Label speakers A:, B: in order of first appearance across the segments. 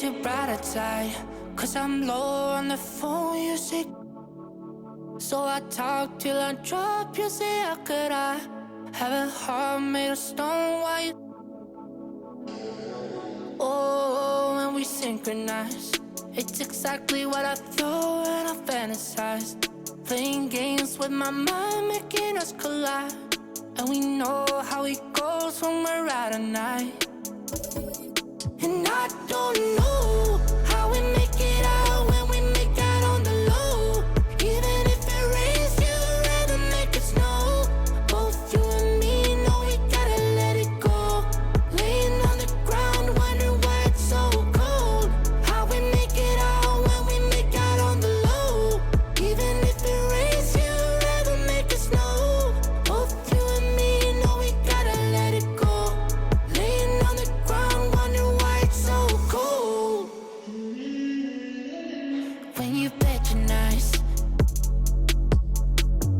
A: makes you brighter side. Cause I'm low on the phone, you say. So I talk till I drop, you say, how could I have a heart made of stone? Why you? Oh, when we synchronize, it's exactly what I thought and I fantasized. Playing games with my mind, making us collide. And we know how it goes when we're out at night. And I don't know how we make it out when we make out on the low. Even if it rains, you'd rather make it snow. Both you and me know we gotta let it go. Laying on the ground, wondering why it's so cold. How we make it out when we make out on the low. Even if it rains, you'd rather make it snow. Both you and me know we gotta let it go. Laying on the ground, wondering why it's so cold. When you patronize,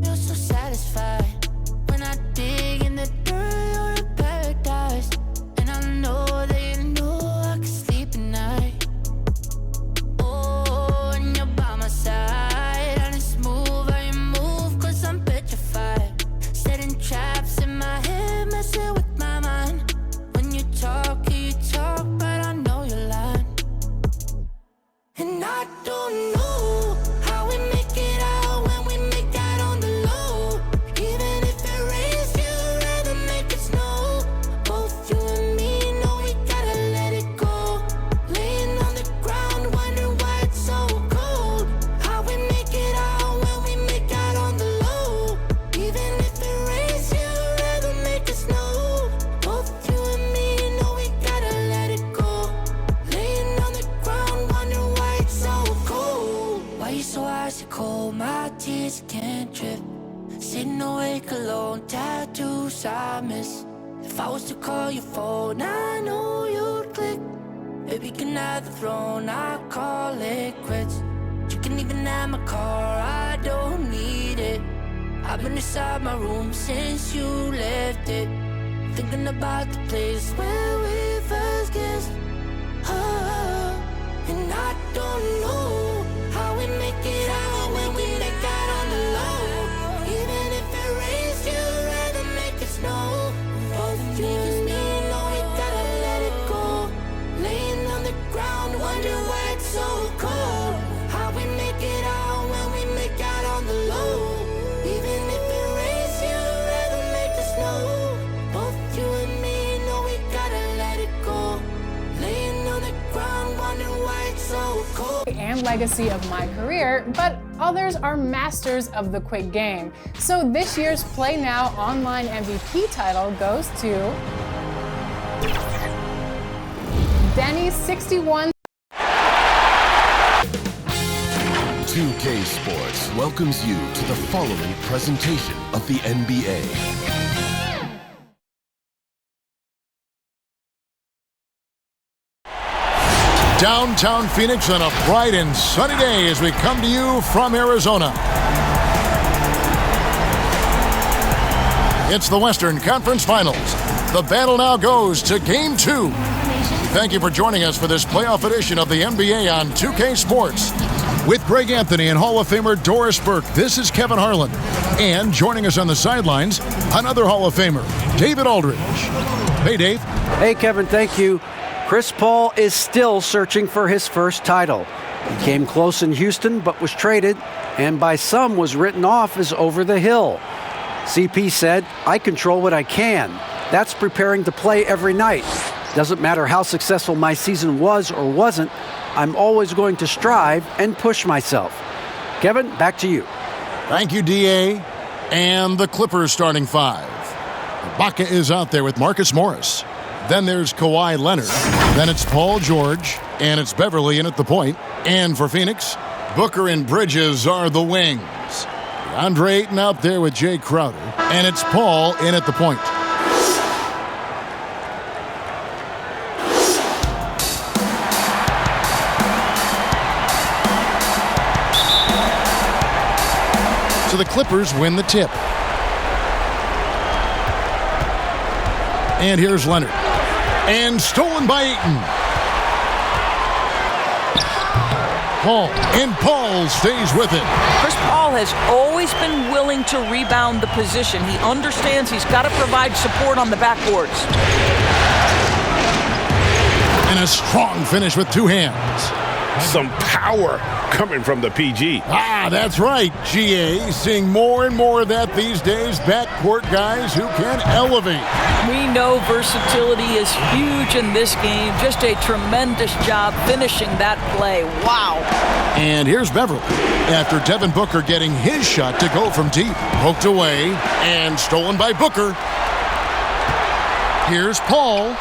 A: feel so satisfied. When I dig in the dirt, you're in paradise. And I know that you know I can sleep at night. Oh, and you're by my side. And it's smooth how you move, cause I'm petrified. Setting traps in my head, messing with my mind. When you talk, but I know you're lying. And I don't know how we make it out when we make out on the low. Even if it rains, you'd rather make it snow. Both you and me know we gotta let it go. Laying on the ground, wondering why it's so cold. How we make it out when we make out on the low. Even if it rains, you'd rather make it snow. Both you and me know we gotta let it go. Laying on the ground, wondering why it's so cold. Why you so icy cold? My tears can't drip. Sitting awake alone, tattoos I miss. If I was to call your phone, I know you'd click. Baby, can have the throne, I call it quits. You can even have my car, I don't need it. I've been inside my room since you left it. Thinking about the place where we first kissed. Oh, and I don't know how we make it out when we make out on the low. Even if it rains, you'd rather make it snow. Both you and me know we gotta let it go. Laying on the ground, wondering why it's so cold. How we make it out when we make out on the low. Even if it rains, you'd rather make it snow. Both you and me know we gotta let it go. Laying on the ground, wondering why it's so cold.
B: And legacy of my career, but others are masters of the quick game. So this year's Play Now online MVP title goes to Denny 61.
C: 2K Sports welcomes you to the following presentation of the NBA.
D: Downtown Phoenix on a bright and sunny day as we come to you from Arizona. It's the Western Conference Finals. The battle now goes to Game 2. Thank you for joining us for this playoff edition of the NBA on 2K Sports. With Greg Anthony and Hall of Famer Doris Burke, this is Kevin Harlan. And joining us on the sidelines, another Hall of Famer, David Aldridge. Hey, Dave.
E: Hey, Kevin, thank you. Chris Paul is still searching for his first title. He came close in Houston, but was traded, and by some was written off as over the hill. CP said, "I control what I can. That's preparing to play every night. Doesn't matter how successful my season was or wasn't, I'm always going to strive and push myself." Kevin, back to you.
D: Thank you, DA. And the Clippers starting five. Ibaka is out there with Marcus Morris. Then there's Kawhi Leonard. Then it's Paul George. And it's Beverly in at the point. And for Phoenix, Booker and Bridges are the wings. DeAndre Ayton out there with Jay Crowder. And it's Paul in at the point. So the Clippers win the tip. And here's Leonard. And stolen by Ayton. Paul, and Paul stays with it.
F: Chris Paul has always been willing to rebound the position. He understands he's got to provide support on the backboards.
D: And a strong finish with two hands.
G: Some power coming from the PG.
D: That's right, GA. Seeing more and more of that these days. Backcourt guys who can elevate.
F: We know versatility is huge in this game. Just a tremendous job finishing that play. Wow.
D: And here's Beverly. After Devin Booker getting his shot to go from deep. Poked away and stolen by Booker. Here's Paul.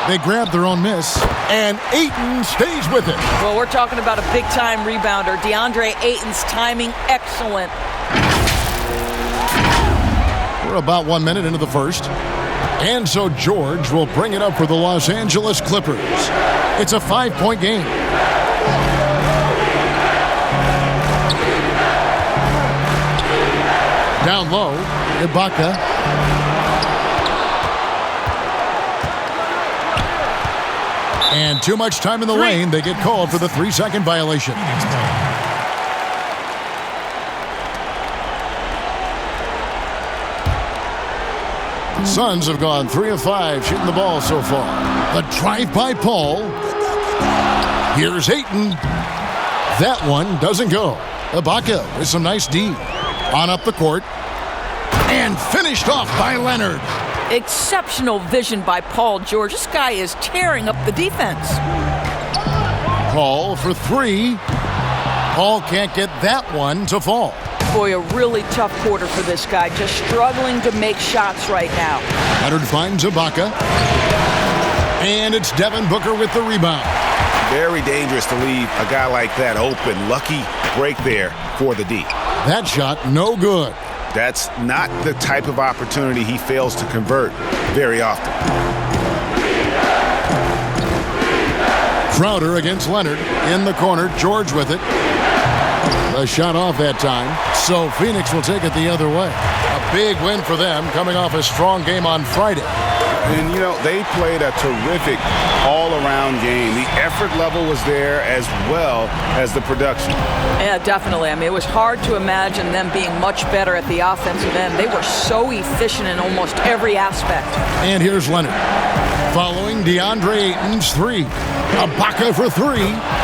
D: They grab their own miss, and Ayton stays with it.
F: Well, we're talking about a big-time rebounder. DeAndre Ayton's timing, excellent.
D: We're about 1 minute into the first. And so George will bring it up for the Los Angeles Clippers. It's a 5-point game. Down low, Ibaka. And too much time in the lane. They get called for the 3-second violation. The Suns have gone 3 of 5 shooting the ball so far. The drive by Paul. Here's Ayton. That one doesn't go. Ibaka with some nice D. On up the court. And finished off by Leonard.
F: Exceptional vision by Paul George. This guy is tearing up the defense.
D: Paul for 3. Paul can't get that one to fall.
F: Boy, a really tough quarter for this guy. Just struggling to make shots right now.
D: Leonard finds Ibaka. And it's Devin Booker with the rebound.
G: Very dangerous to leave a guy like that open. Lucky break there for the D.
D: That shot, no good.
G: That's not the type of opportunity he fails to convert very often.
D: Crowder against Leonard in the corner. George with it. A shot off that time. So Phoenix will take it the other way. A big win for them coming off a strong game on Friday.
G: And, you know, they played a terrific all-around game. The effort level was there as well as the production.
F: Yeah, definitely. I mean, it was hard to imagine them being much better at the offensive end. They were so efficient in almost every aspect.
D: And here's Leonard. Following DeAndre Ayton's 3. Ibaka for 3.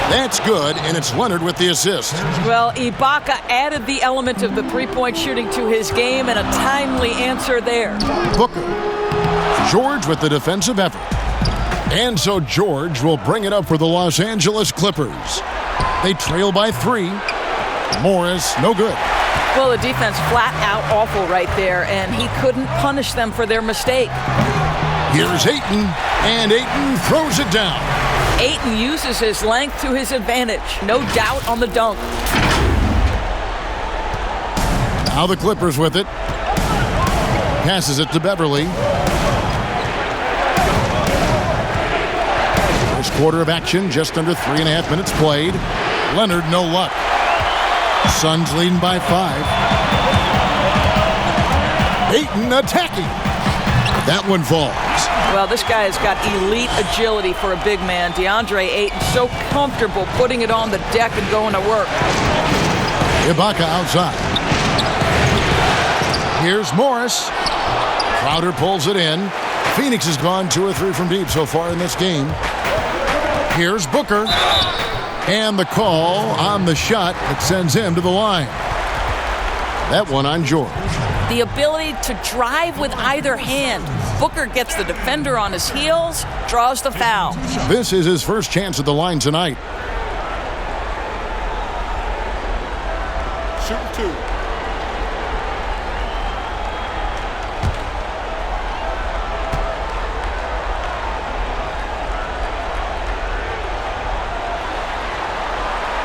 D: That's good, and it's Leonard with the assist.
F: Well, Ibaka added the element of the three-point shooting to his game, and a timely answer there.
D: Booker. George with the defensive effort. And so George will bring it up for the Los Angeles Clippers. They trail by 3. Morris, no good.
F: Well, the defense flat out awful right there, and he couldn't punish them for their mistake.
D: Here's Ayton, and Ayton throws it down.
F: Ayton uses his length to his advantage. No doubt on the dunk.
D: Now the Clippers with it. Passes it to Beverly. First quarter of action, just under 3.5 minutes played. Leonard, no luck. Suns leading by 5. Ayton attacking. That one falls.
F: Well, this guy has got elite agility for a big man. DeAndre Ayton so comfortable putting it on the deck and going to work.
D: Ibaka outside. Here's Morris. Crowder pulls it in. Phoenix has gone 2 or 3 from deep so far in this game. Here's Booker. And the call on the shot that sends him to the line. That one on George.
F: The ability to drive with either hand. Booker gets the defender on his heels, draws the foul.
D: This is his first chance at the line tonight.
G: Shooting 2.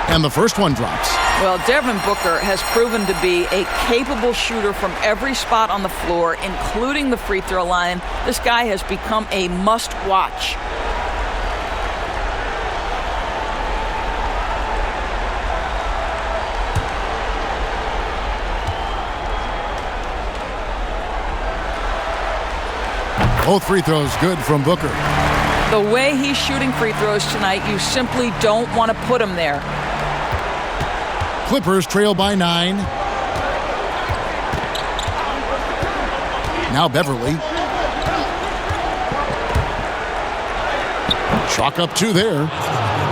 D: And the first one drops.
F: Well, Devin Booker has proven to be a capable shooter from every spot on the floor, including the free throw line. This guy has become a must-watch.
D: Both free throws good from Booker.
F: The way he's shooting free throws tonight, you simply don't want to put him there.
D: Clippers trail by 9. Now Beverly. Chalk up 2 there.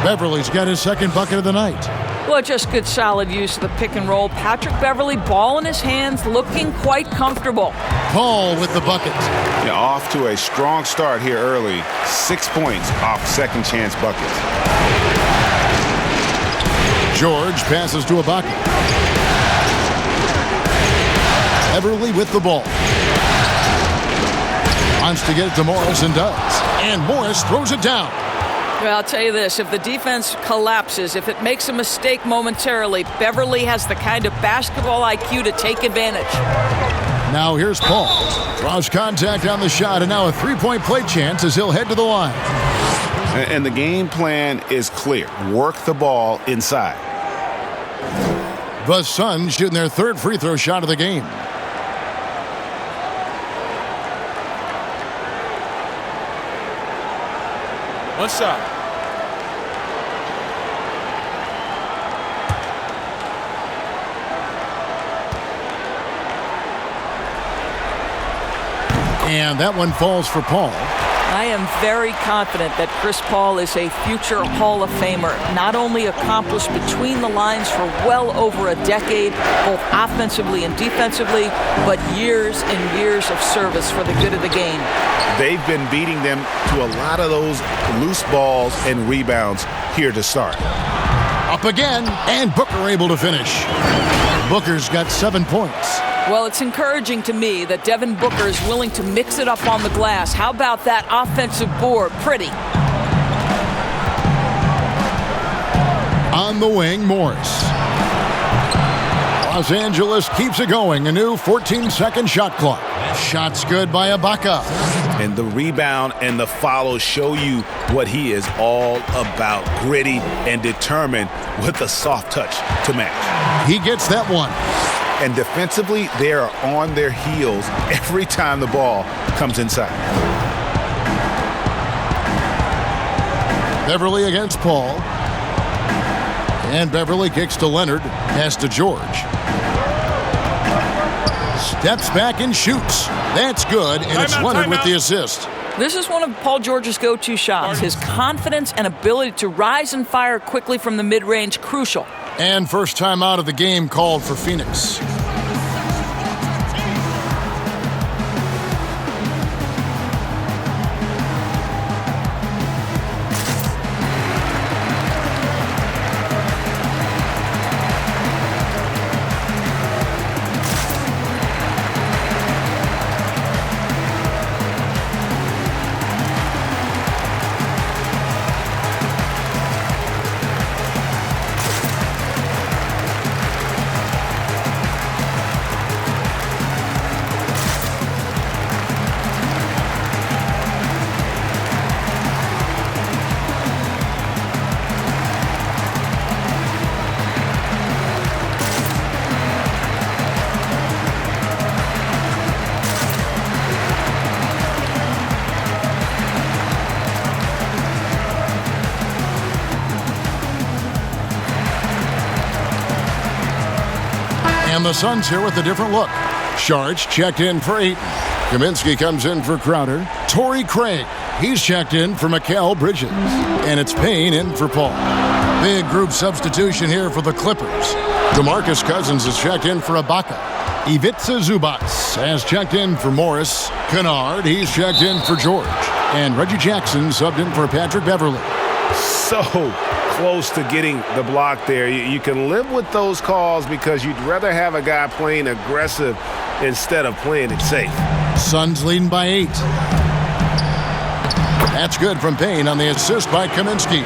D: Beverly's got his second bucket of the night.
F: Well, just good solid use of the pick and roll. Patrick Beverly, ball in his hands, looking quite comfortable.
D: Paul with the bucket.
G: Yeah, off to a strong start here early. 6 points off second chance buckets.
D: George passes to Ibaka. Beverly with the ball. Wants to get it to Morris and does. And Morris throws it down.
F: Well, I'll tell you this, if the defense collapses, if it makes a mistake momentarily, Beverly has the kind of basketball IQ to take advantage.
D: Now here's Paul. Draws contact on the shot, and now a three-point play chance as he'll head to the line.
G: And the game plan is clear. Work the ball inside.
D: The Suns shooting their third free throw shot of the game.
H: What's up?
D: And that one falls for Paul.
F: I am very confident that Chris Paul is a future Hall of Famer. Not only accomplished between the lines for well over a decade, both offensively and defensively, but years and years of service for the good of the game.
G: They've been beating them to a lot of those loose balls and rebounds here to start.
D: Up again, and Booker able to finish. Booker's got 7 points.
F: Well, it's encouraging to me that Devin Booker is willing to mix it up on the glass. How about that offensive board? Pretty.
D: On the wing, Morris. Los Angeles keeps it going. A new 14-second shot clock. Shot's good by Ibaka.
G: And the rebound and the follow show you what he is all about. Gritty and determined with a soft touch to match.
D: He gets that one.
G: And defensively, they are on their heels every time the ball comes inside.
D: Beverly against Paul. And Beverly kicks to Leonard. Pass to George. Steps back and shoots. That's good, and it's Leonard with the assist.
F: This is one of Paul George's go-to shots. His confidence and ability to rise and fire quickly from the mid-range, crucial.
D: And first time out of the game called for Phoenix. And the Suns here with a different look. Sharch checked in for Ayton. Kaminsky comes in for Crowder. Torrey Craig, he's checked in for Mikal Bridges. And it's Payne in for Paul. Big group substitution here for the Clippers. DeMarcus Cousins is checked in for Ibaka. Ivica Zubac has checked in for Morris. Kennard, he's checked in for George. And Reggie Jackson subbed in for Patrick Beverly.
G: So close to getting the block there. You can live with those calls because you'd rather have a guy playing aggressive instead of playing it safe.
D: Suns leading by 8. That's good from Payne on the assist by Kaminsky.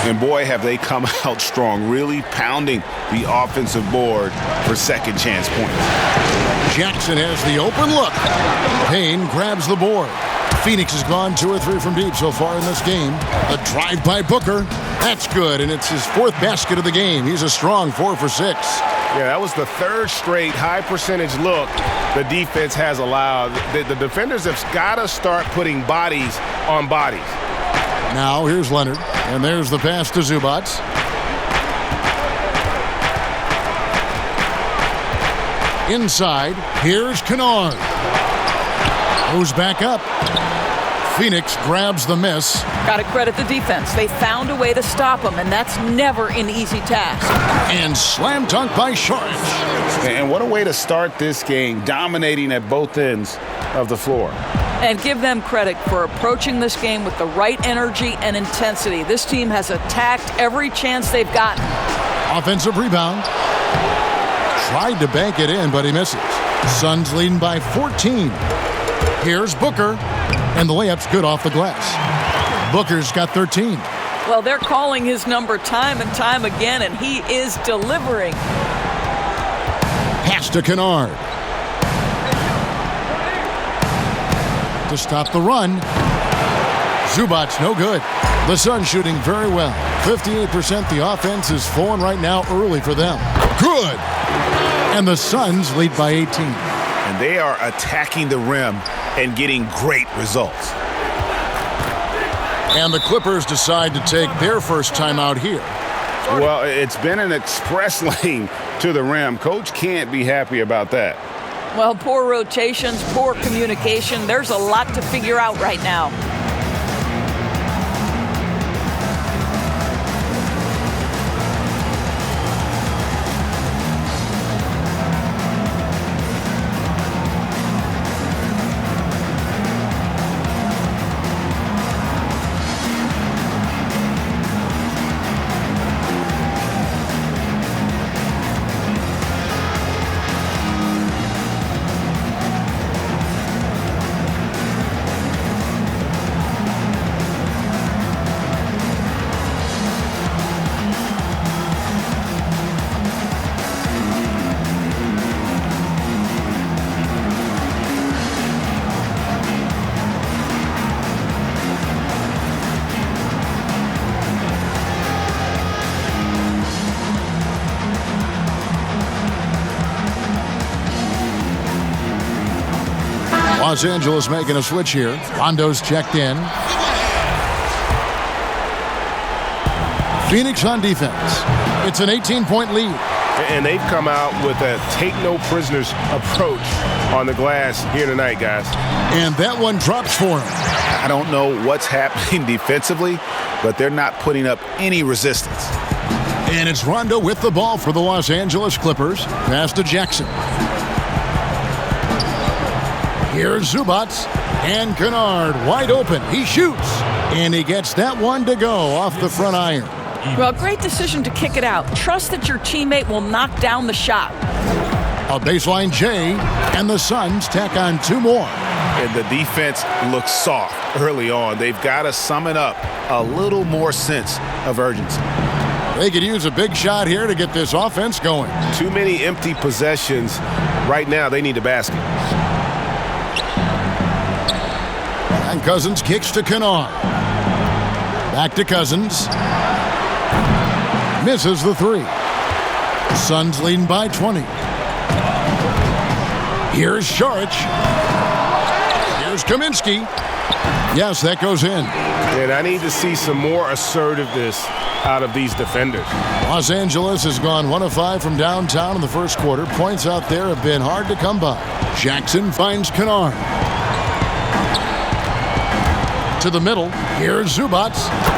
G: And boy, have they come out strong, really pounding the offensive board for second chance points.
D: Jackson has the open look. Payne grabs the board. Phoenix has gone 2 or 3 from deep so far in this game. A drive by Booker. That's good, and it's his 4th basket of the game. He's a strong 4 for 6.
G: Yeah, that was the 3rd straight high percentage look the defense has allowed. The defenders have got to start putting bodies on bodies.
D: Now here's Leonard, and there's the pass to Zubac. Inside, here's Kennard. Goes back up. Phoenix grabs the miss.
F: Got to credit the defense. They found a way to stop him, and that's never an easy task.
D: And slam dunk by Saric.
G: And what a way to start this game, dominating at both ends of the floor.
F: And give them credit for approaching this game with the right energy and intensity. This team has attacked every chance they've gotten.
D: Offensive rebound. Tried to bank it in, but he misses. Suns leading by 14. Here's Booker, and the layup's good off the glass. Booker's got 13.
F: Well, they're calling his number time and time again, and he is delivering.
D: Pass to Kennard. To stop the run. Zubac's no good. The Suns shooting very well. 58%. The offense is flowing right now early for them. Good. And the Suns lead by 18.
G: And they are attacking the rim and getting great results.
D: And the Clippers decide to take their first timeout here.
G: Well, it's been an express lane to the rim. Coach can't be happy about that.
F: Well, poor rotations, poor communication. There's a lot to figure out right now.
D: Los Angeles making a switch here. Rondo's checked in. Phoenix on defense. It's an 18-point lead.
G: And they've come out with a take-no-prisoners approach on the glass here tonight, guys.
D: And that one drops for him.
G: I don't know what's happening defensively, but they're not putting up any resistance.
D: And it's Rondo with the ball for the Los Angeles Clippers. Pass to Jackson. Here's Zubac, and Kennard wide open. He shoots, and he gets that one to go off the front iron.
F: Well, great decision to kick it out. Trust that your teammate will knock down the shot.
D: A baseline J, and the Suns tack on two more.
G: And the defense looks soft early on. They've got to sum it up a little more sense of urgency.
D: They could use a big shot here to get this offense going.
G: Too many empty possessions. Right now, they need a basket.
D: And Cousins kicks to Kennard. Back to Cousins. Misses the three. Suns leading by 20. Here's Saric. Here's Kaminsky. Yes, that goes in.
G: And I need to see some more assertiveness out of these defenders.
D: Los Angeles has gone 1 of 5 from downtown in the first quarter. Points out there have been hard to come by. Jackson finds Kennard. To the middle. Here's Zubac.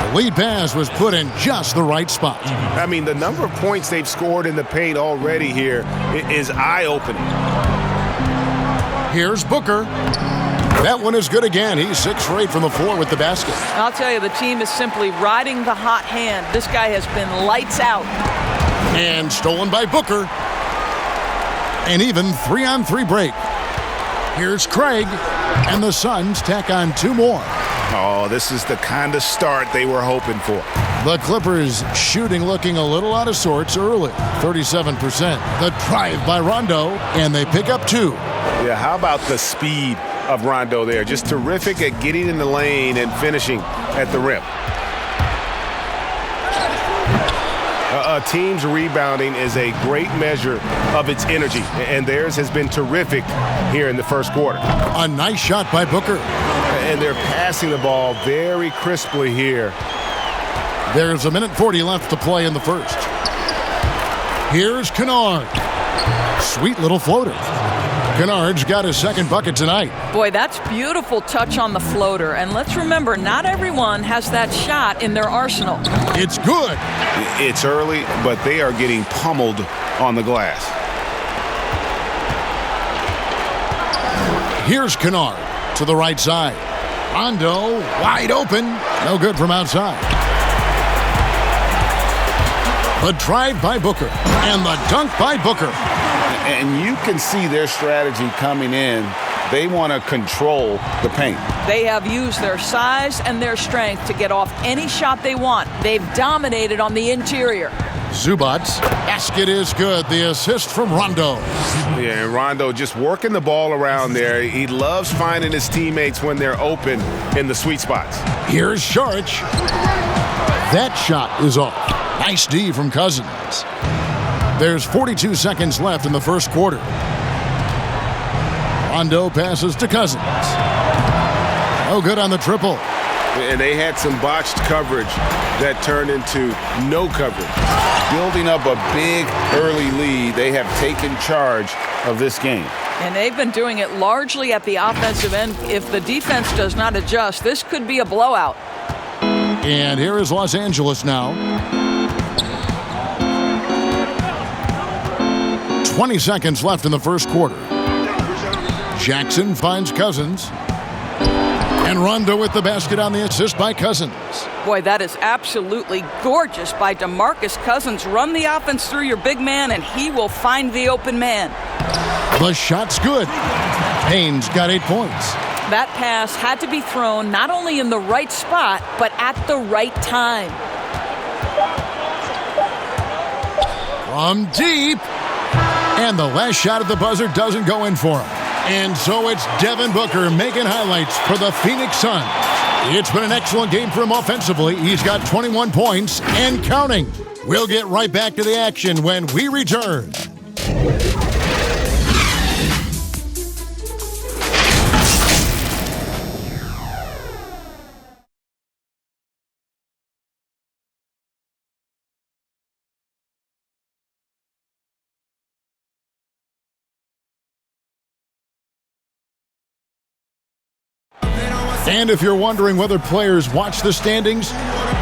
D: The lead pass was put in just the right spot.
G: I mean, the number of points they've scored in the paint already here is eye-opening.
D: Here's Booker. That one is good again. He's 6 for 8 from the floor with the basket.
F: I'll tell you, the team is simply riding the hot hand. This guy has been lights out.
D: And stolen by Booker. An even 3-on-3 break. Here's Craig. And the Suns tack on two more.
G: Oh, this is the kind of start they were hoping for.
D: The Clippers shooting looking a little out of sorts early. 37%. The drive by Rondo. And they pick up 2.
G: Yeah, how about the speed of Rondo there? Just terrific at getting in the lane and finishing at the rim. A team's rebounding is a great measure of its energy, and theirs has been terrific here in the first quarter.
D: A nice shot by Booker.
G: And they're passing the ball very crisply here.
D: There's 1:40 left to play in the first. Here's Kennard. Sweet little floater. Kennard's got his second bucket tonight.
F: Boy, that's beautiful touch on the floater. And let's remember, not everyone has that shot in their arsenal.
D: It's good.
G: It's early, but they are getting pummeled on the glass.
D: Here's Kennard to the right side. Rondo wide open. No good from outside. The drive by Booker and the dunk by Booker.
G: And you can see their strategy coming in. They want to control the paint.
F: They have used their size and their strength to get off any shot they want. They've dominated on the interior.
D: Zubac's basket is good. The assist from Rondo.
G: Yeah, and Rondo just working the ball around there. He loves finding his teammates when they're open in the sweet spots.
D: Here's Saric. That shot is off. Nice D from Cousins. There's 42 seconds left in the first quarter. Rondo passes to Cousins. No good on the triple.
G: And they had some botched coverage that turned into no coverage. Building up a big early lead, they have taken charge of this game.
F: And they've been doing it largely at the offensive end. If the defense does not adjust, this could be a blowout.
D: And here is Los Angeles now. 20 seconds left in the first quarter. Jackson finds Cousins. And Rondo with the basket on the assist by Cousins.
F: Boy, that is absolutely gorgeous by DeMarcus Cousins. Run the offense through your big man, and he will find the open man.
D: The shot's good. Payne's got 8 points.
F: That pass had to be thrown not only in the right spot, but at the right time.
D: From deep. And the last shot at the buzzer doesn't go in for him. And so it's Devin Booker making highlights for the Phoenix Suns. It's been an excellent game for him offensively. He's got 21 points and counting. We'll get right back to the action when we return. And if you're wondering whether players watch the standings,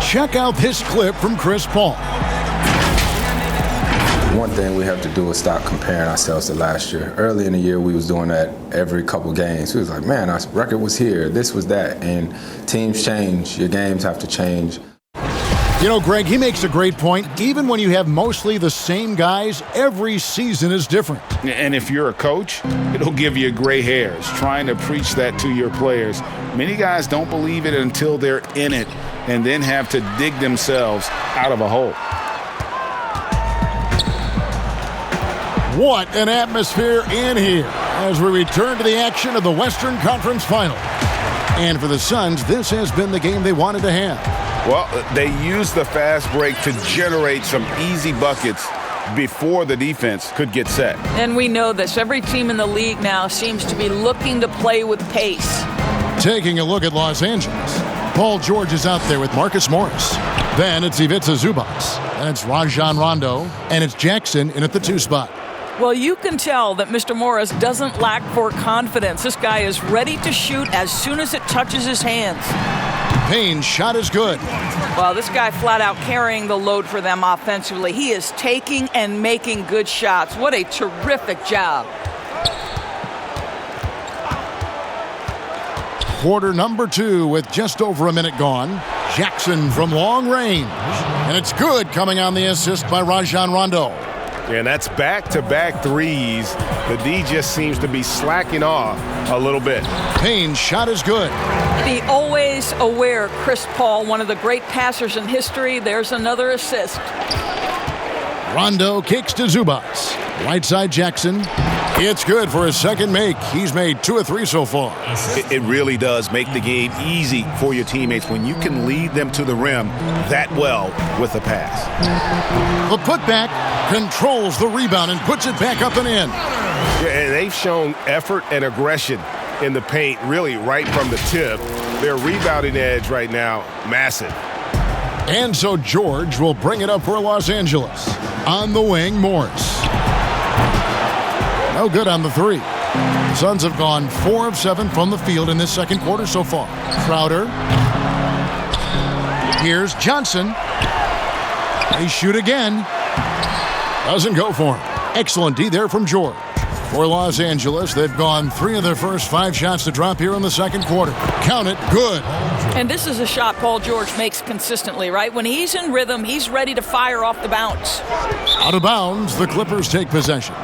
D: check out this clip from Chris Paul.
H: One thing we have to do is stop comparing ourselves to last year. Early in the year, we was doing that every couple games. We was like, man, our record was here, this was that. And teams change, your games have to change.
D: You know, Greg, he makes a great point. Even when you have mostly the same guys, every season is different.
G: And if you're a coach, it'll give you gray hairs trying to preach that to your players. Many guys don't believe it until they're in it and then have to dig themselves out of a hole.
D: What an atmosphere in here as we return to the action of the Western Conference Final. And for the Suns, this has been the game they wanted to have.
G: Well, they used the fast break to generate some easy buckets before the defense could get set.
F: And we know this. Every team in the league now seems to be looking to play with pace.
D: Taking a look at Los Angeles. Paul George is out there with Marcus Morris. Then it's Ivica Zubac. And it's Rajon Rondo. And it's Jackson in at the 2 spot.
F: Well, you can tell that Mr. Morris doesn't lack for confidence. This guy is ready to shoot as soon as it touches his hands.
D: Payne's shot is good.
F: Well, this guy flat out carrying the load for them offensively. He is taking and making good shots. What a terrific job.
D: Quarter number 2 with just over a minute gone. Jackson from long range. And it's good coming on the assist by Rajon Rondo.
G: And that's back-to-back threes. The D just seems to be slacking off a little bit.
D: Payne's shot is good.
F: The always aware Chris Paul, one of the great passers in history. There's another assist.
D: Rondo kicks to Zubac. Right side Jackson. It's good for his second make. He's made 2 of 3 so far.
G: It really does make the game easy for your teammates when you can lead them to the rim that well with a pass.
D: The putback controls the rebound and puts it back up and in.
G: Yeah, and they've shown effort and aggression in the paint really right from the tip. Their rebounding edge right now, massive.
D: And so George will bring it up for Los Angeles. On the wing, Morris. No good on the three. The Suns have gone 4 of 7 from the field in this second quarter so far. Crowder. Here's Johnson. They shoot again. Doesn't go for him. Excellent D there from George. For Los Angeles, they've gone 3 of their first 5 shots to drop here in the second quarter. Count it, good.
F: And this is a shot Paul George makes consistently, right? When he's in rhythm, he's ready to fire off the bounce.
D: Out of bounds, the Clippers take possession.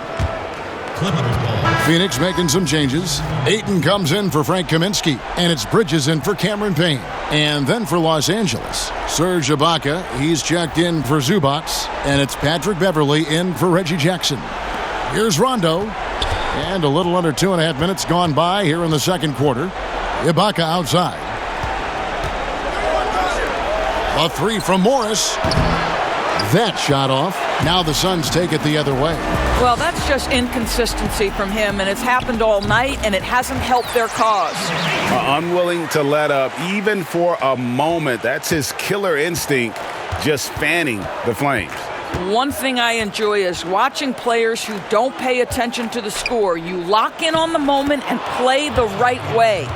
D: Phoenix making some changes. Ayton comes in for Frank Kaminsky, and it's Bridges in for Cameron Payne. And then for Los Angeles, Serge Ibaka, he's checked in for Zubac, and it's Patrick Beverley in for Reggie Jackson. Here's Rondo, and a little under 2.5 minutes gone by here in the second quarter. Ibaka outside. A 3 from Morris. That shot off. Now the Suns take it the other way.
F: Well, that's just inconsistency from him, and it's happened all night, and it hasn't helped their cause.
G: Unwilling to let up, even for a moment. That's his killer instinct, just fanning the flames.
F: One thing I enjoy is watching players who don't pay attention to the score. You lock in on the moment and play the right way.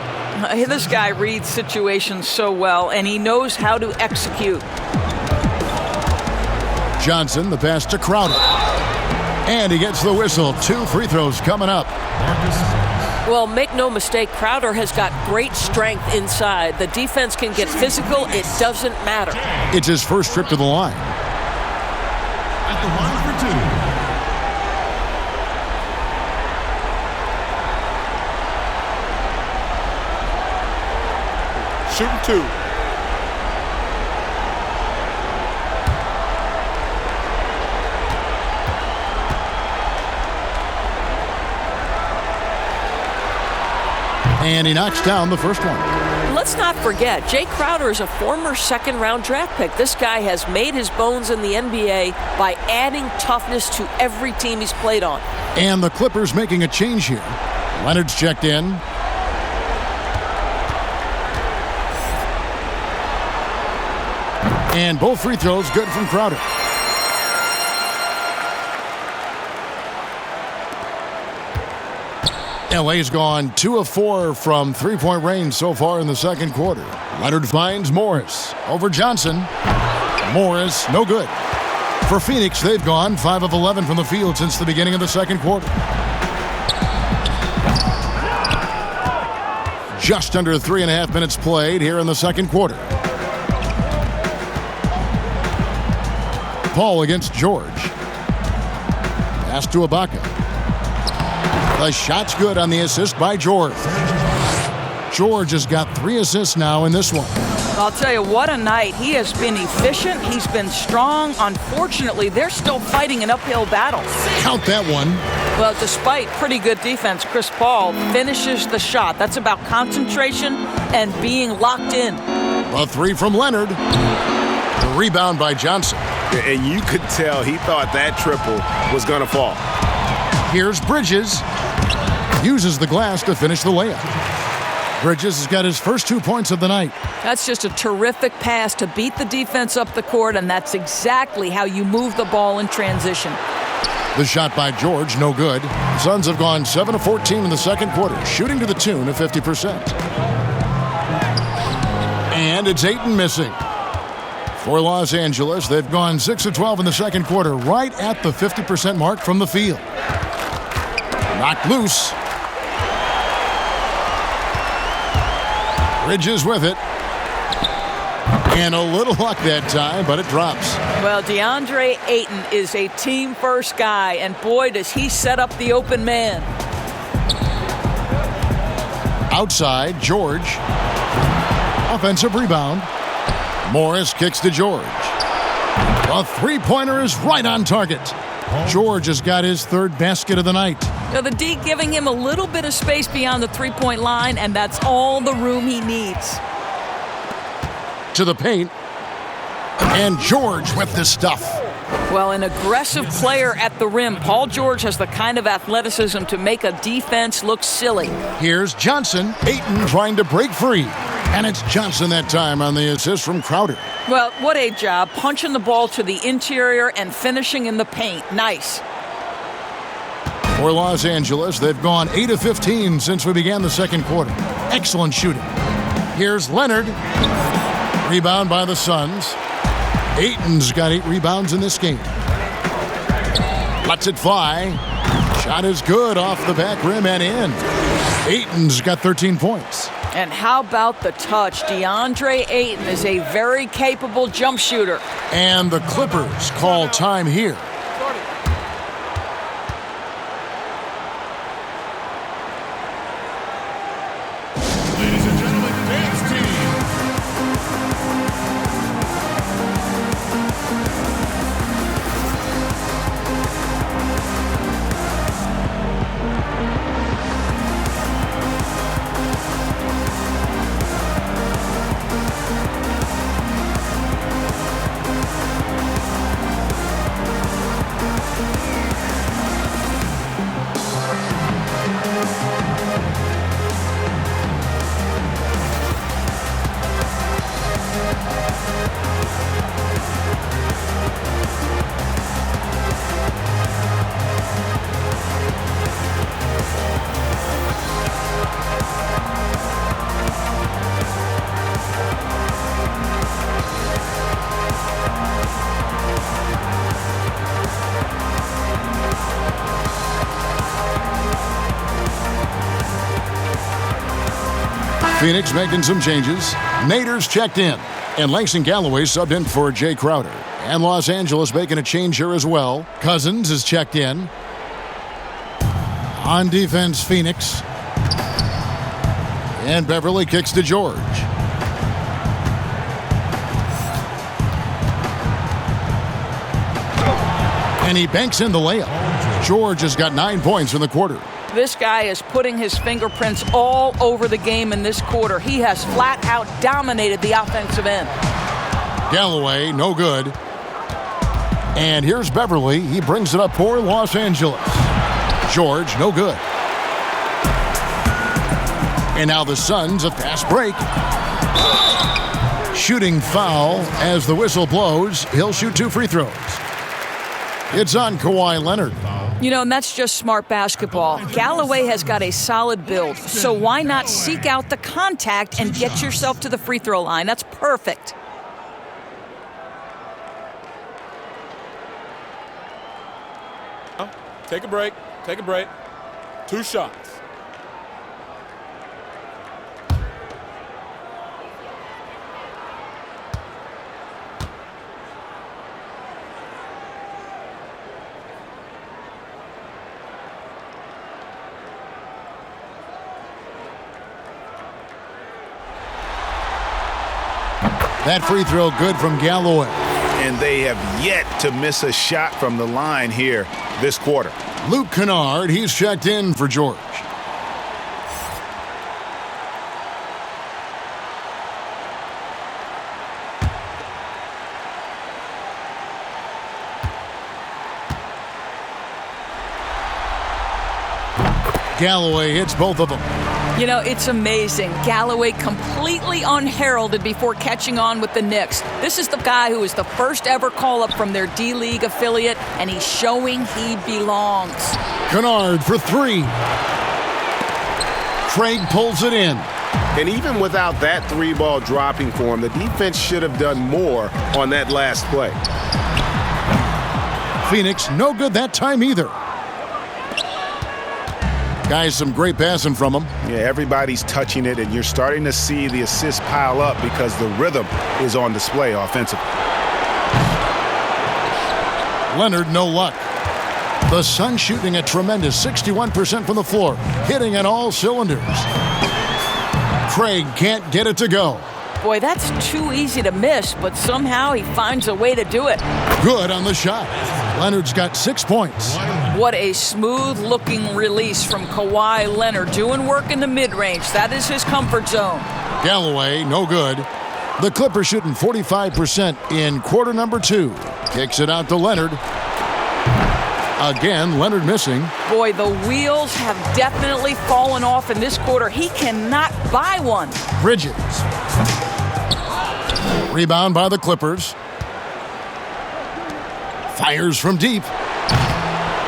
F: This guy reads situations so well, and he knows how to execute.
D: Johnson, the pass to Crowder. And he gets the whistle. 2 free throws coming up.
I: Well, make no mistake, Crowder has got great strength inside. The defense can get physical. It doesn't matter.
D: It's his first trip to the line.
C: At the line for 2.
J: Shooting 2.
D: And he knocks down the first one.
I: Let's not forget, Jay Crowder is a former second-round draft pick. This guy has made his bones in the NBA by adding toughness to every team he's played on.
D: And the Clippers making a change here. Leonard's checked in. And both free throws good from Crowder. LA's gone 2 of 4 from three-point range so far in the second quarter. Leonard finds Morris over Johnson. Morris, no good. For Phoenix, they've gone 5 of 11 from the field since the beginning of the second quarter. Just under 3.5 minutes played here in the second quarter. Paul against George. Pass to Ibaka. The shot's good on the assist by George. George has got 3 assists now in this one.
F: I'll tell you, what a night. He has been efficient. He's been strong. Unfortunately, they're still fighting an uphill battle.
D: Count that one.
F: Well, despite pretty good defense, Chris Paul finishes the shot. That's about concentration and being locked in.
D: A 3 from Leonard. The rebound by Johnson.
J: And you could tell he thought that triple was going to fall.
D: Here's Bridges. Uses the glass to finish the layup. Bridges has got his first 2 points of the night.
F: That's just a terrific pass to beat the defense up the court, and that's exactly how you move the ball in transition.
D: The shot by George, no good. The Suns have gone 7 of 14 in the second quarter, shooting to the tune of 50%. And it's Ayton missing. For Los Angeles, they've gone 6 of 12 in the second quarter, right at the 50% mark from the field. Knocked loose. Bridges with it. And a little luck that time, but it drops.
F: Well, DeAndre Ayton is a team-first guy, and boy, does he set up the open man.
D: Outside, George. Offensive rebound. Morris kicks to George. A three-pointer is right on target. George has got his 3rd basket of the night.
F: Now, the D giving him a little bit of space beyond the three-point line, and that's all the room he needs.
D: To the paint. And George with the stuff.
F: Well, an aggressive player at the rim. Paul George has the kind of athleticism to make a defense look silly.
D: Here's Johnson. Ayton trying to break free. And it's Johnson that time on the assist from Crowder.
F: Well, what a job. Punching the ball to the interior and finishing in the paint. Nice.
D: For Los Angeles, they've gone 8 of 15 since we began the second quarter. Excellent shooting. Here's Leonard. Rebound by the Suns. Ayton's got 8 rebounds in this game. Lets it fly. Shot is good off the back rim and in. Ayton's got 13 points.
F: And how about the touch? DeAndre Ayton is a very capable jump shooter.
D: And the Clippers call time here. Ladies and gentlemen, dance team. Phoenix making some changes. Nader's checked in. And Langston Galloway subbed in for Jay Crowder. And Los Angeles making a change here as well. Cousins is checked in. On defense, Phoenix. And Beverly kicks to George. And he banks in the layup. George has got 9 points in the quarter.
F: This guy is putting his fingerprints all over the game in this quarter. He has flat out dominated the offensive end.
D: Galloway, no good. And here's Beverly. He brings it up for Los Angeles. George, no good. And now the Suns, a fast break. Shooting foul as the whistle blows. He'll shoot 2 free throws. It's on Kawhi Leonard.
F: You know, and that's just smart basketball. Galloway has got a solid build, so why not seek out the contact and get yourself to the free throw line? That's perfect.
K: Take a break. Take a break. 2 shots.
D: That free throw good from Galloway.
J: And they have yet to miss a shot from the line here this quarter.
D: Luke Kennard, he's checked in for George. Galloway hits both of them.
F: You know, it's amazing. Galloway completely unheralded before catching on with the Knicks. This is the guy who was the first ever call-up from their D-League affiliate, and he's showing he belongs.
D: Kennard for 3. Craig pulls it in.
J: And even without that 3-ball dropping for him, the defense should have done more on that last play.
D: Phoenix, no good that time either. Guys, some great passing from him.
J: Yeah, everybody's touching it, and you're starting to see the assists pile up because the rhythm is on display offensively.
D: Leonard, no luck. The Suns shooting a tremendous 61% from the floor, hitting on all cylinders. Craig can't get it to go.
F: Boy, that's too easy to miss, but somehow he finds a way to do it.
D: Good on the shot. Leonard's got 6 points.
F: What a smooth-looking release from Kawhi Leonard, doing work in the mid-range. That is his comfort zone.
D: Galloway, no good. The Clippers shooting 45% in quarter number 2. Kicks it out to Leonard. Again, Leonard missing.
F: Boy, the wheels have definitely fallen off in this quarter. He cannot buy one.
D: Bridges. Rebound by the Clippers. Fires from deep.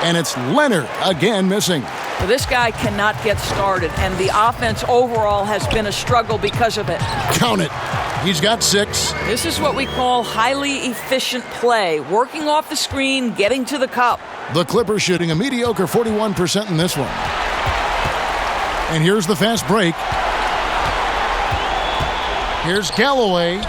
D: And it's Leonard again missing.
F: Well, this guy cannot get started, and the offense overall has been a struggle because of it.
D: Count it. He's got 6.
F: This is what we call highly efficient play, working off the screen, getting to the cup.
D: The Clippers shooting a mediocre 41% in this one. And here's the fast break. Here's Galloway.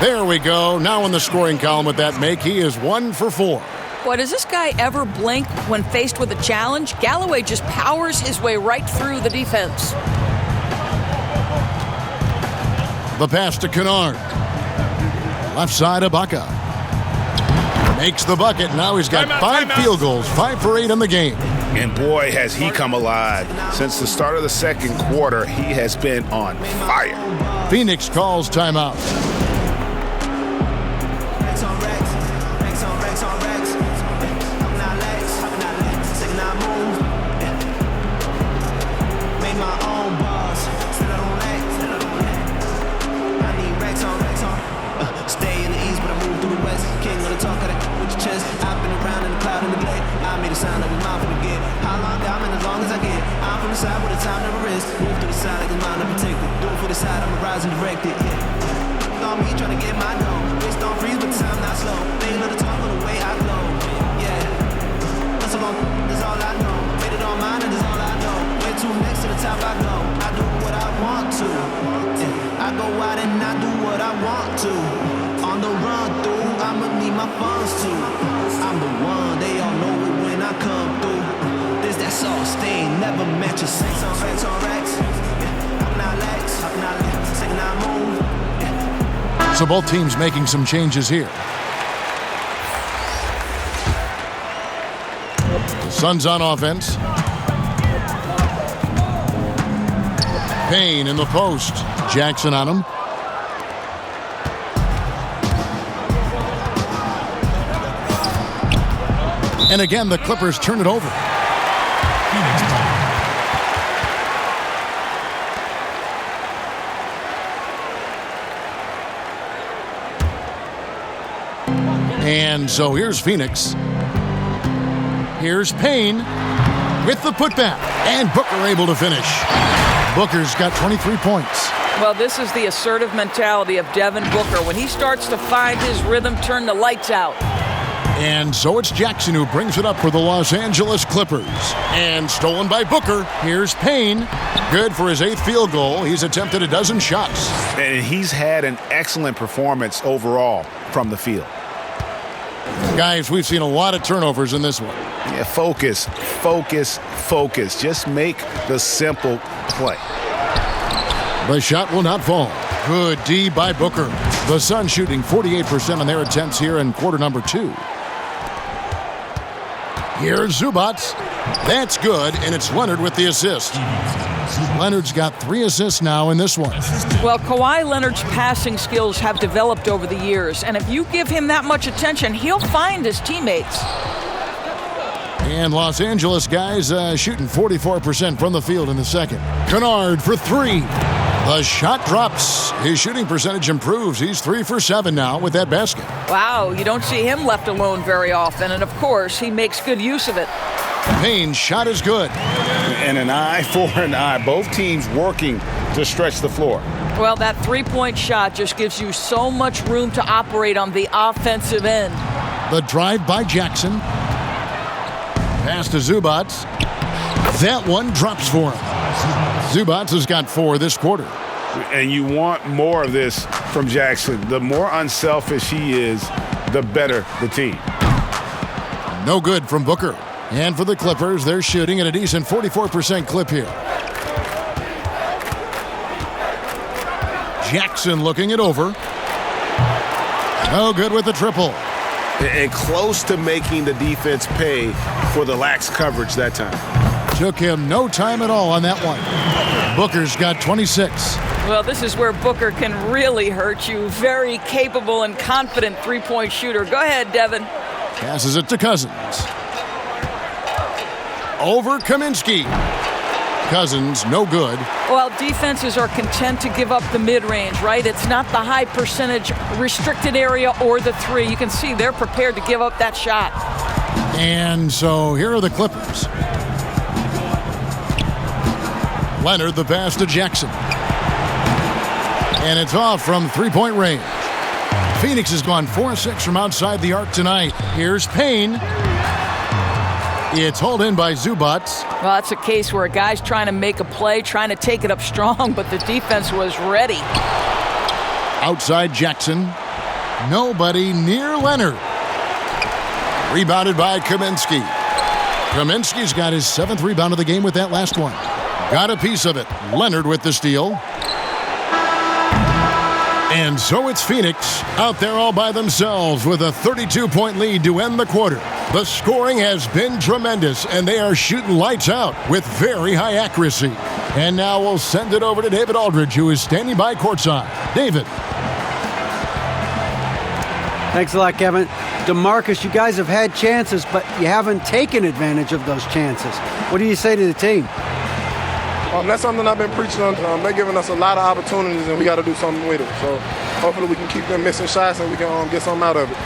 D: There we go. Now in the scoring column with that make, he is 1 for 4.
F: Boy, does this guy ever blink when faced with a challenge? Galloway just powers his way right through the defense.
D: The pass to Kennard. Left side, Ibaka. Makes the bucket. Now he's got 5 field goals, 5 for 8 in the game.
G: And boy, has he come alive. Since the start of the second quarter, he has been on fire.
D: Phoenix calls timeout. So both teams making some changes here. The Suns on offense. Payne in the post. Jackson on him. And again, the Clippers turn it over. And so here's Phoenix. Here's Payne with the putback. And Booker able to finish. Booker's got 23 points.
F: Well, this is the assertive mentality of Devin Booker. When he starts to find his rhythm, turn the lights out.
D: And so it's Jackson who brings it up for the Los Angeles Clippers. And stolen by Booker. Here's Payne. Good for his 8th field goal. He's attempted a dozen shots.
G: And he's had an excellent performance overall from the field.
D: Guys, we've seen a lot of turnovers in this one.
G: Yeah, focus. Just make the simple play.
D: The shot will not fall. Good D by Booker. The Suns shooting 48% on their attempts here in quarter number 2. Here's Zubac. That's good, and it's Leonard with the assist. Leonard's got 3 assists now in this one.
F: Well, Kawhi Leonard's passing skills have developed over the years, and if you give him that much attention, he'll find his teammates.
D: And Los Angeles guys shooting 44% from the field in the second. Kennard for 3. The shot drops. His shooting percentage improves. He's 3 for 7 now with that basket.
F: Wow, you don't see him left alone very often, and of course, he makes good use of it.
D: Payne's shot is good.
G: And an eye for an eye. Both teams working to stretch the floor.
F: Well, that 3-point shot just gives you so much room to operate on the offensive end.
D: The drive by Jackson. Pass to Zubac. That one drops for him. Zubac has got 4 this quarter.
G: And you want more of this from Jackson. The more unselfish he is, the better the team.
D: No good from Booker. And for the Clippers, they're shooting at a decent 44% clip here. Jackson looking it over. No good with the triple.
G: And close to making the defense pay for the lax coverage that time.
D: Took him no time at all on that one. Booker's got 26.
F: Well, this is where Booker can really hurt you. Very capable and confident 3-point shooter. Go ahead, Devin.
D: Passes it to Cousins. Over Kaminsky. Cousins, no good.
F: Well, defenses are content to give up the mid-range, right? It's not the high percentage restricted area or the 3. You can see they're prepared to give up that shot.
D: And so here are the Clippers. Leonard, the pass to Jackson. And it's off from three-point range. Phoenix has gone 4-6 from outside the arc tonight. Here's Payne. It's hauled in by Zubac.
F: Well, that's a case where a guy's trying to make a play, trying to take it up strong, but the defense was ready.
D: Outside Jackson. Nobody near Leonard. Rebounded by Kaminsky. Kaminsky's got his 7th rebound of the game with that last one. Got a piece of it. Leonard with the steal. And so it's Phoenix out there all by themselves with a 32-point lead to end the quarter. The scoring has been tremendous, and they are shooting lights out with very high accuracy. And now we'll send it over to David Aldridge, who is standing by courtside. David.
E: Thanks a lot, Kevin. DeMarcus, you guys have had chances, but you haven't taken advantage of those chances. What do you say to the team?
L: That's something I've been preaching on. They're giving us a lot of opportunities, and we got to do something with it. So hopefully we can keep them missing shots and we can get something out of it.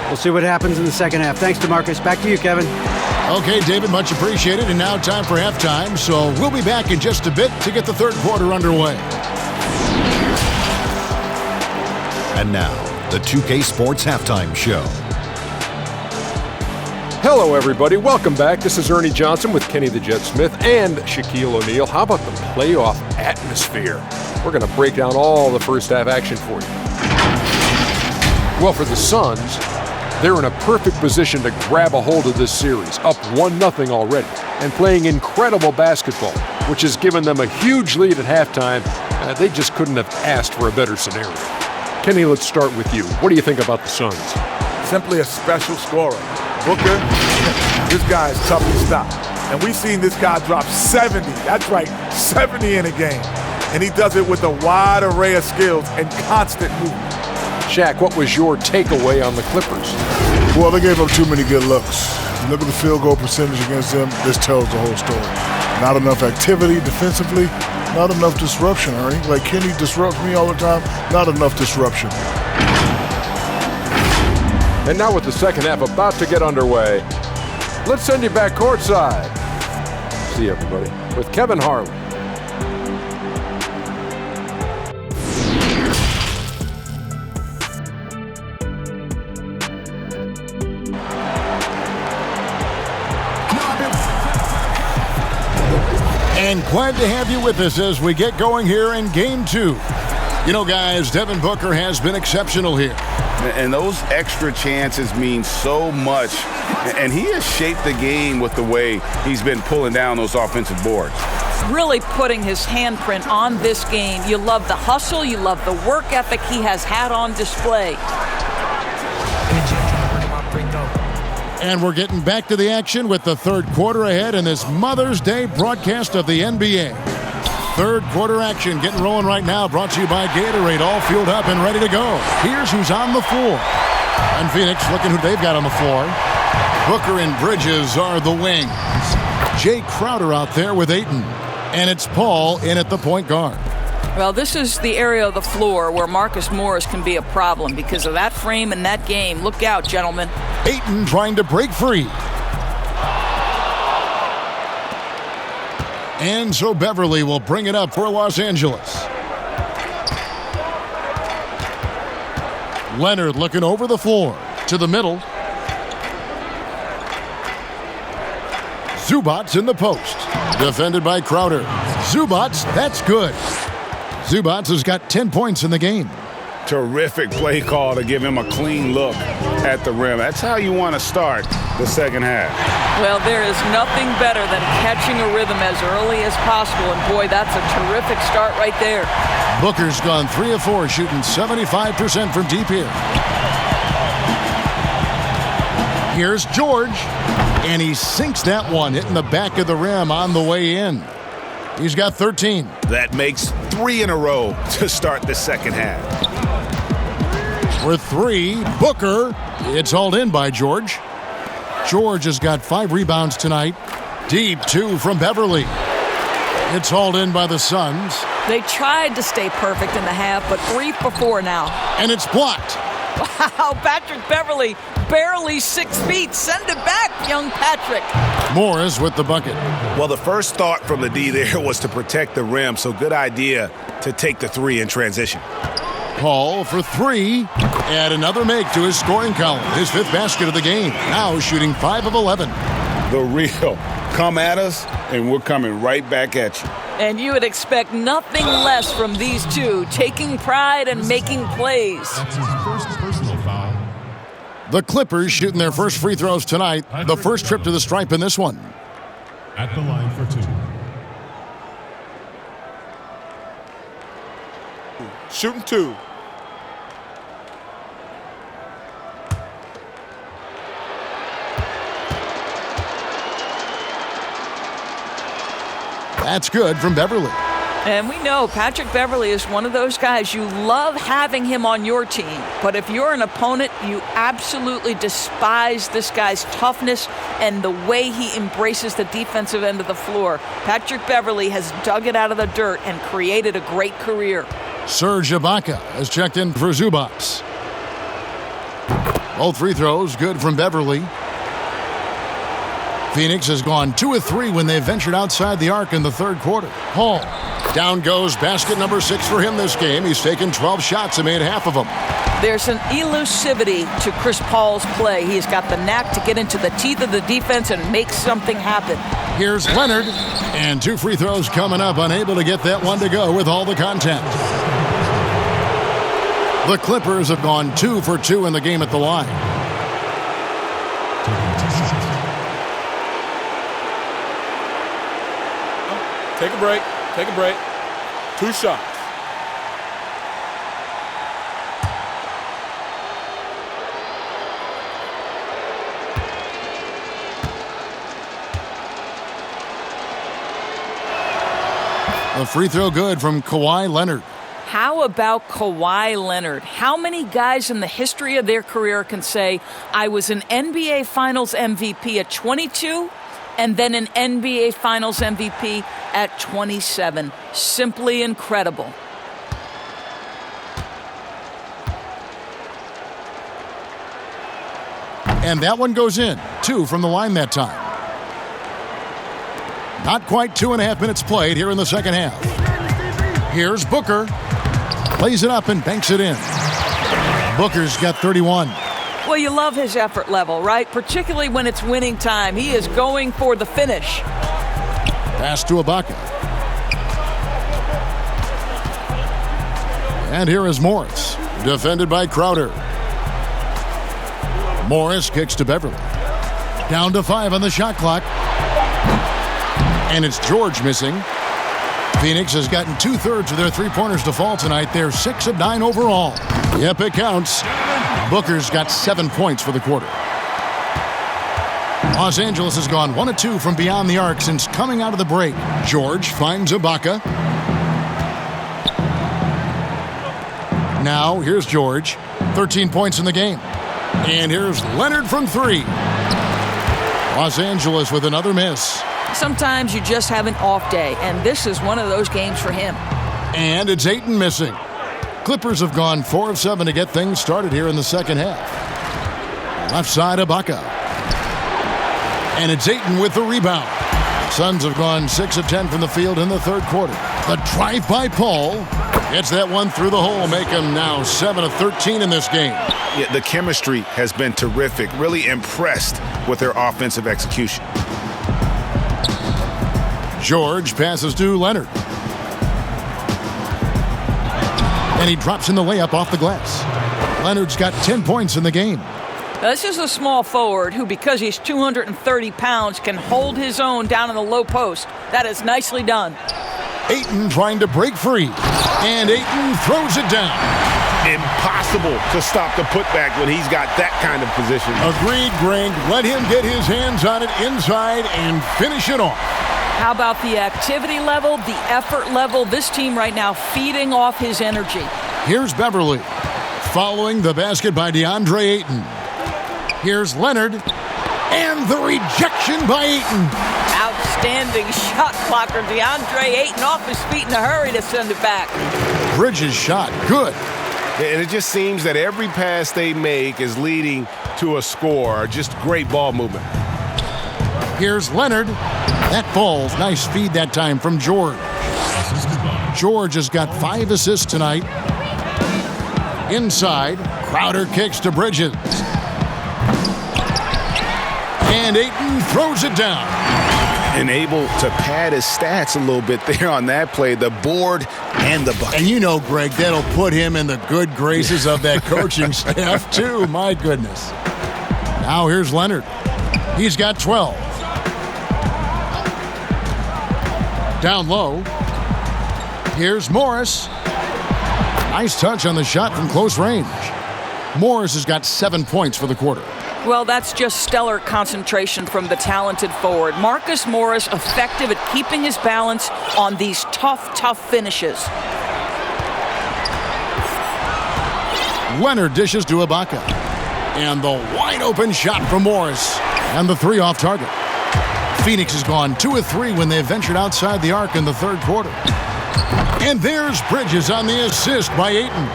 E: We'll see what happens in the second half. Thanks, DeMarcus. Back to you, Kevin.
D: Okay, David, much appreciated. And now time for halftime. So we'll be back in just a bit to get the third quarter underway.
M: And now, the 2K Sports Halftime Show.
N: Hello, everybody. Welcome back. This is Ernie Johnson with Kenny the Jet Smith and Shaquille O'Neal. How about the playoff atmosphere? We're going to break down all the first half action for you. Well, for the Suns, they're in a perfect position to grab a hold of this series, up 1-0 already, and playing incredible basketball, which has given them a huge lead at halftime. They just couldn't have asked for a better scenario. Kenny, let's start with you. What do you think about the Suns?
K: Simply a special scorer. Booker, this guy is tough to stop. And we've seen this guy drop 70. That's right, 70 in a game. And he does it with a wide array of skills and constant movement.
N: Shaq, what was your takeaway on the Clippers?
O: Well, they gave up too many good looks. Look at the field goal percentage against them. This tells the whole story. Not enough activity defensively. Not enough disruption, Ernie. Like Kenny disrupts me all the time. Not enough disruption.
N: And now with the second half about to get underway, let's send you back courtside. See you, everybody, with Kevin Harlan.
D: And glad to have you with us as we get going here in Game 2. You know, guys, Devin Booker has been exceptional here.
G: And those extra chances mean so much. And he has shaped the game with the way he's been pulling down those offensive boards.
F: Really putting his handprint on this game. You love the hustle. You love the work ethic he has had on display.
D: And we're getting back to the action with the third quarter ahead in this Mother's Day broadcast of the NBA. Third quarter action getting rolling right now, brought to you by Gatorade, all fueled up and ready to go. Here's who's on the floor. And Phoenix looking who they've got on the floor. Booker and Bridges are the wings. Jay Crowder out there with Ayton. And it's Paul in at the point guard.
F: Well, this is the area of the floor where Marcus Morris can be a problem because of that frame and that game. Look out, gentlemen.
D: Ayton trying to break free. And so Beverly will bring it up for Los Angeles. Leonard looking over the floor to the middle. Zubac in the post. Defended by Crowder. Zubac, that's good. Zubac has got 10 points in the game.
G: Terrific play call to give him a clean look at the rim. That's how you want to start the second half.
F: Well, there is nothing better than catching a rhythm as early as possible. And boy, that's a terrific start right there.
D: Booker's gone 3 of 4, shooting 75% from deep here. Here's George, and he sinks that one, hitting the back of the rim on the way in. He's got 13.
G: That makes 3 in a row to start the second half.
D: For 3, Booker. It's hauled in by George. George has got 5 rebounds tonight. Deep 2 from Beverly. It's hauled in by the Suns.
F: They tried to stay perfect in the half, but 3 for 4 now.
D: And it's blocked.
F: Wow, Patrick Beverly barely 6 feet. Send it back, young Patrick.
D: Morris with the bucket.
J: Well, the first thought from the D there was to protect the rim, so good idea to take the three in transition.
D: Paul for 3. Add another make to his scoring column. His 5th basket of the game. Now shooting 5 of 11.
G: The real. Come at us, and we're coming right back at you.
F: And you would expect nothing less from these two, taking pride and making plays.
M: That's his first personal foul.
D: The Clippers shooting their first free throws tonight. The first trip to the stripe in this one.
M: At the line for 2.
K: Shooting 2.
D: That's good from Beverly.
F: And we know Patrick Beverly is one of those guys you love having him on your team. But if you're an opponent, you absolutely despise this guy's toughness and the way he embraces the defensive end of the floor. Patrick Beverly has dug it out of the dirt and created a great career.
D: Serge Ibaka has checked in for Zubats. Both free throws good from Beverly. Phoenix has gone 2 of 3 when they ventured outside the arc in the third quarter. Paul. Down goes basket number 6 for him this game. He's taken 12 shots and made half of them.
F: There's an elusivity to Chris Paul's play. He's got the knack to get into the teeth of the defense and make something happen.
D: Here's Leonard. And 2 free throws coming up. Unable to get that one to go with all the contact. The Clippers have gone 2 for 2 in the game at the line.
K: Take a break. Take a break. 2 shots.
D: A free throw good from Kawhi Leonard.
F: How about Kawhi Leonard? How many guys in the history of their career can say, I was an NBA Finals MVP at 22 and then an NBA Finals MVP at 27? Simply incredible.
D: And that one goes in. 2 from the line that time. Not quite 2.5 minutes played here in the second half. Here's Booker. Plays it up and banks it in. Booker's got 31.
F: Well, you love his effort level, right? Particularly when it's winning time. He is going for the finish.
D: Pass to Ibaka. And here is Morris. Defended by Crowder. Morris kicks to Beverly. Down to 5 on the shot clock. And it's George missing. Phoenix has gotten 2/3 of their three-pointers to fall tonight. They're 6 of 9 overall. Yep, it counts. Booker's got 7 points for the quarter. Los Angeles has gone 1 of 2 from beyond the arc since coming out of the break. George finds Ibaka. Now, here's George. 13 points in the game. And here's Leonard from 3. Los Angeles with another miss.
F: Sometimes you just have an off day, and this is one of those games for him.
D: And it's Ayton missing. Clippers have gone 4 of 7 to get things started here in the second half. Left side, Ibaka. And it's Ayton with the rebound. Suns have gone 6 of 10 from the field in the third quarter. The drive by Paul. Gets that one through the hole, make him now 7 of 13 in this game.
J: Yeah, the chemistry has been terrific. Really impressed with their offensive execution.
D: George passes to Leonard. And he drops in the layup off the glass. Leonard's got 10 points in the game.
F: Now, this is a small forward who, because he's 230 pounds, can hold his own down in the low post. That is nicely done.
D: Ayton trying to break free. And Ayton throws it down.
J: Impossible to stop the putback when he's got that kind of position.
D: Agreed, Greg. Let him get his hands on it inside and finish it off.
F: How about the activity level, the effort level? This team right now feeding off his energy.
D: Here's Beverly. Following the basket by DeAndre Ayton. Here's Leonard. And the rejection by Ayton.
F: Outstanding shot blocker. DeAndre Ayton off his feet in a hurry to send it back.
D: Bridges shot. Good.
J: And it just seems that every pass they make is leading to a score. Just great ball movement.
D: Here's Leonard. That falls. Nice feed that time from George. George has got 5 assists tonight. Inside, Crowder kicks to Bridges. And Ayton throws it down.
G: And able to pad his stats a little bit there on that play, the board and the bucket.
D: And you know, Greg, that'll put him in the good graces of that coaching staff, too. My goodness. Now here's Leonard. He's got 12. Down low. Here's Morris. Nice touch on the shot from close range. Morris has got 7 points for the quarter.
F: Well, that's just stellar concentration from the talented forward. Marcus Morris effective at keeping his balance on these tough finishes.
D: Leonard dishes to Ibaka. And the wide open shot from Morris. And the 3 off target. Phoenix has gone 2 of 3 when they ventured outside the arc in the third quarter. And there's Bridges on the assist by Ayton.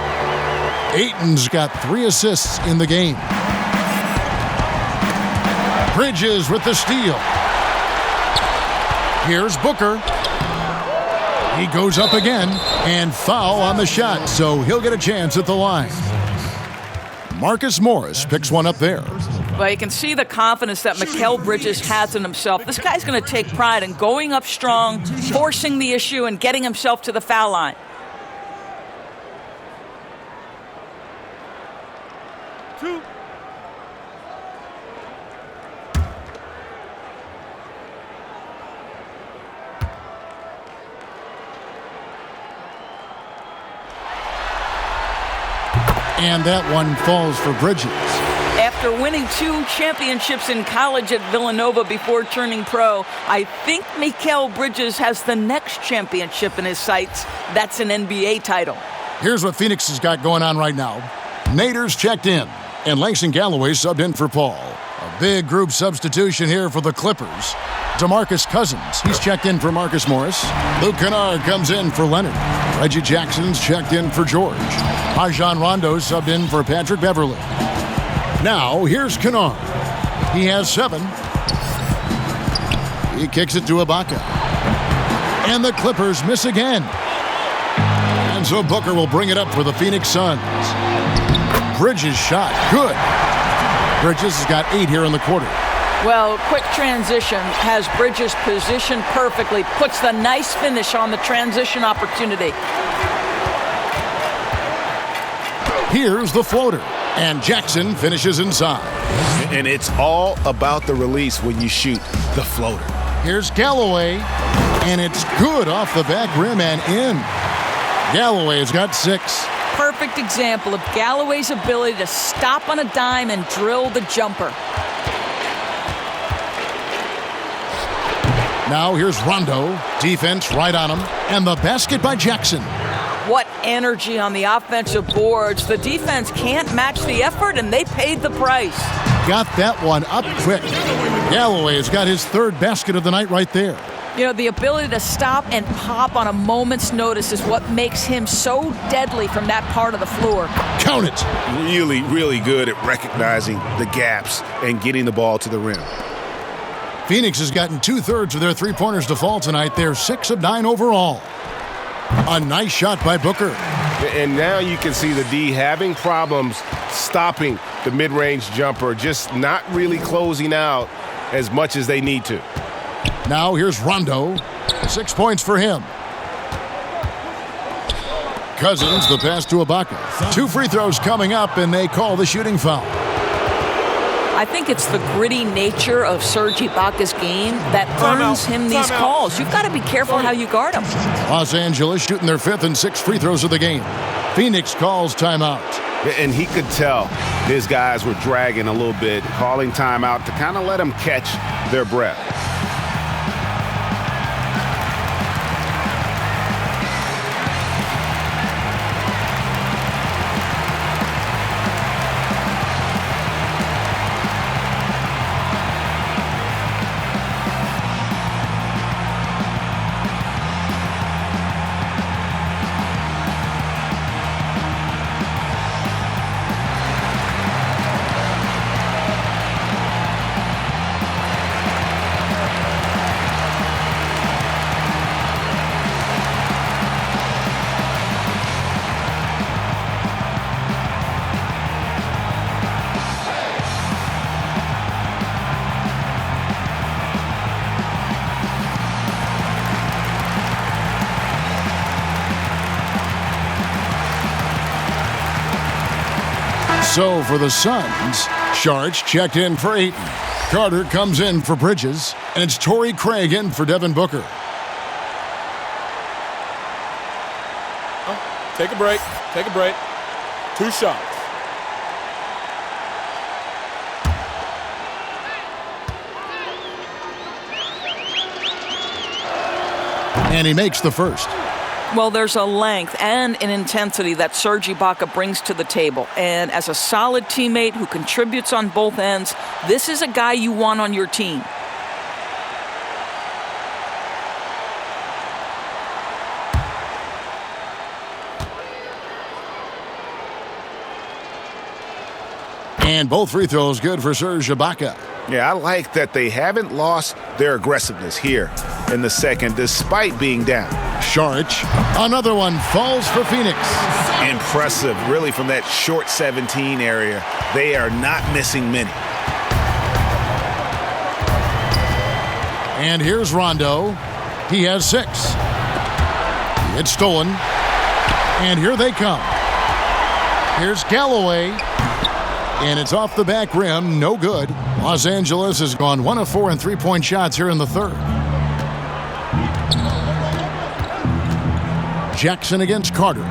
D: Ayton's got 3 assists in the game. Bridges with the steal. Here's Booker. He goes up again and foul on the shot, so he'll get a chance at the line. Marcus Morris picks one up there.
F: Well, you can see the confidence that Mikal Bridges has in himself. This guy's going to take pride in going up strong, forcing the issue, and getting himself to the foul line.
D: And that one falls for Bridges.
F: After winning 2 championships in college at Villanova before turning pro, I think Mikal Bridges has the next championship in his sights. That's an NBA title.
D: Here's what Phoenix has got going on right now. Nader's checked in, and Langston Galloway subbed in for Paul. A big group substitution here for the Clippers. DeMarcus Cousins, he's checked in for Marcus Morris. Luke Kennard comes in for Leonard. Reggie Jackson's checked in for George. Rajon Rondo subbed in for Patrick Beverly. Now, here's Kennard. He has 7. He kicks it to Ibaka. And the Clippers miss again. And so Booker will bring it up for the Phoenix Suns. Bridges shot. Good. Bridges has got 8 here in the quarter.
F: Well, quick transition has Bridges positioned perfectly, puts the nice finish on the transition opportunity.
D: Here's the floater, and Jackson finishes inside.
G: And it's all about the release when you shoot the floater.
D: Here's Galloway, and it's good off the back rim and in. Galloway has got 6.
F: Perfect example of Galloway's ability to stop on a dime and drill the jumper.
D: Now here's Rondo, defense right on him, and the basket by Jackson.
F: What energy on the offensive boards. The defense can't match the effort, and they paid the price.
D: Got that one up quick. Galloway has got his 3rd basket of the night right there.
F: You know, the ability to stop and pop on a moment's notice is what makes him so deadly from that part of the floor.
D: Count it.
G: Really, really good at recognizing the gaps and getting the ball to the rim.
D: Phoenix has gotten 2/3 of their 3-pointers to fall tonight. They're 6 of 9 overall. A nice shot by Booker.
J: And now you can see the D having problems stopping the mid-range jumper, just not really closing out as much as they need to.
D: Now here's Rondo. 6 points for him. Cousins, the pass to Ibaka. 2 free throws coming up, and they call the shooting foul.
F: I think it's the gritty nature of Serge Ibaka's game that earns him these calls. You've got to be careful how you guard him.
D: Los Angeles shooting their 5th and 6th free throws of the game. Phoenix calls timeout.
G: And he could tell his guys were dragging a little bit, calling timeout to kind of let them catch their breath.
D: So for the Suns, Sharch checked in for Ayton. Carter comes in for Bridges, and it's Torrey Craig in for Devin Booker.
P: Take a break. Take a break. 2 shots.
D: And he makes the first.
F: Well, there's a length and an intensity that Serge Ibaka brings to the table. And as a solid teammate who contributes on both ends, this is a guy you want on your team.
D: And both free throws good for Serge Ibaka.
G: Yeah, I like that they haven't lost their aggressiveness here in the second, despite being down.
D: Sharch, another one falls for Phoenix.
G: Impressive, really, from that short 17 area. They are not missing many.
D: And here's Rondo. He has 6. It's stolen. And here they come. Here's Galloway. And it's off the back rim, no good. Los Angeles has gone 1 of 4 in three-point shots here in the third. Jackson against Carter.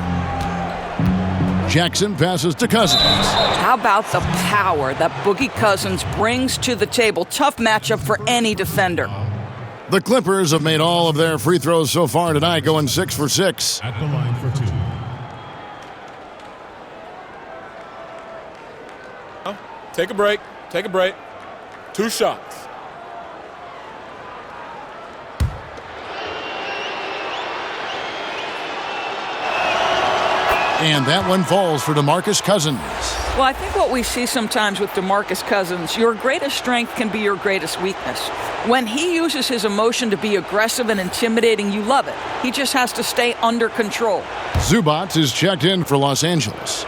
D: Jackson passes to Cousins.
F: How about the power that Boogie Cousins brings to the table? Tough matchup for any defender.
D: The Clippers have made all of their free throws so far tonight, going 6 for 6.
M: At the line for 2.
P: Take a break. Take a break. 2 shots.
D: And that one falls for DeMarcus Cousins.
F: Well, I think what we see sometimes with DeMarcus Cousins, your greatest strength can be your greatest weakness. When he uses his emotion to be aggressive and intimidating, you love it. He just has to stay under control.
D: Zubac is checked in for Los Angeles.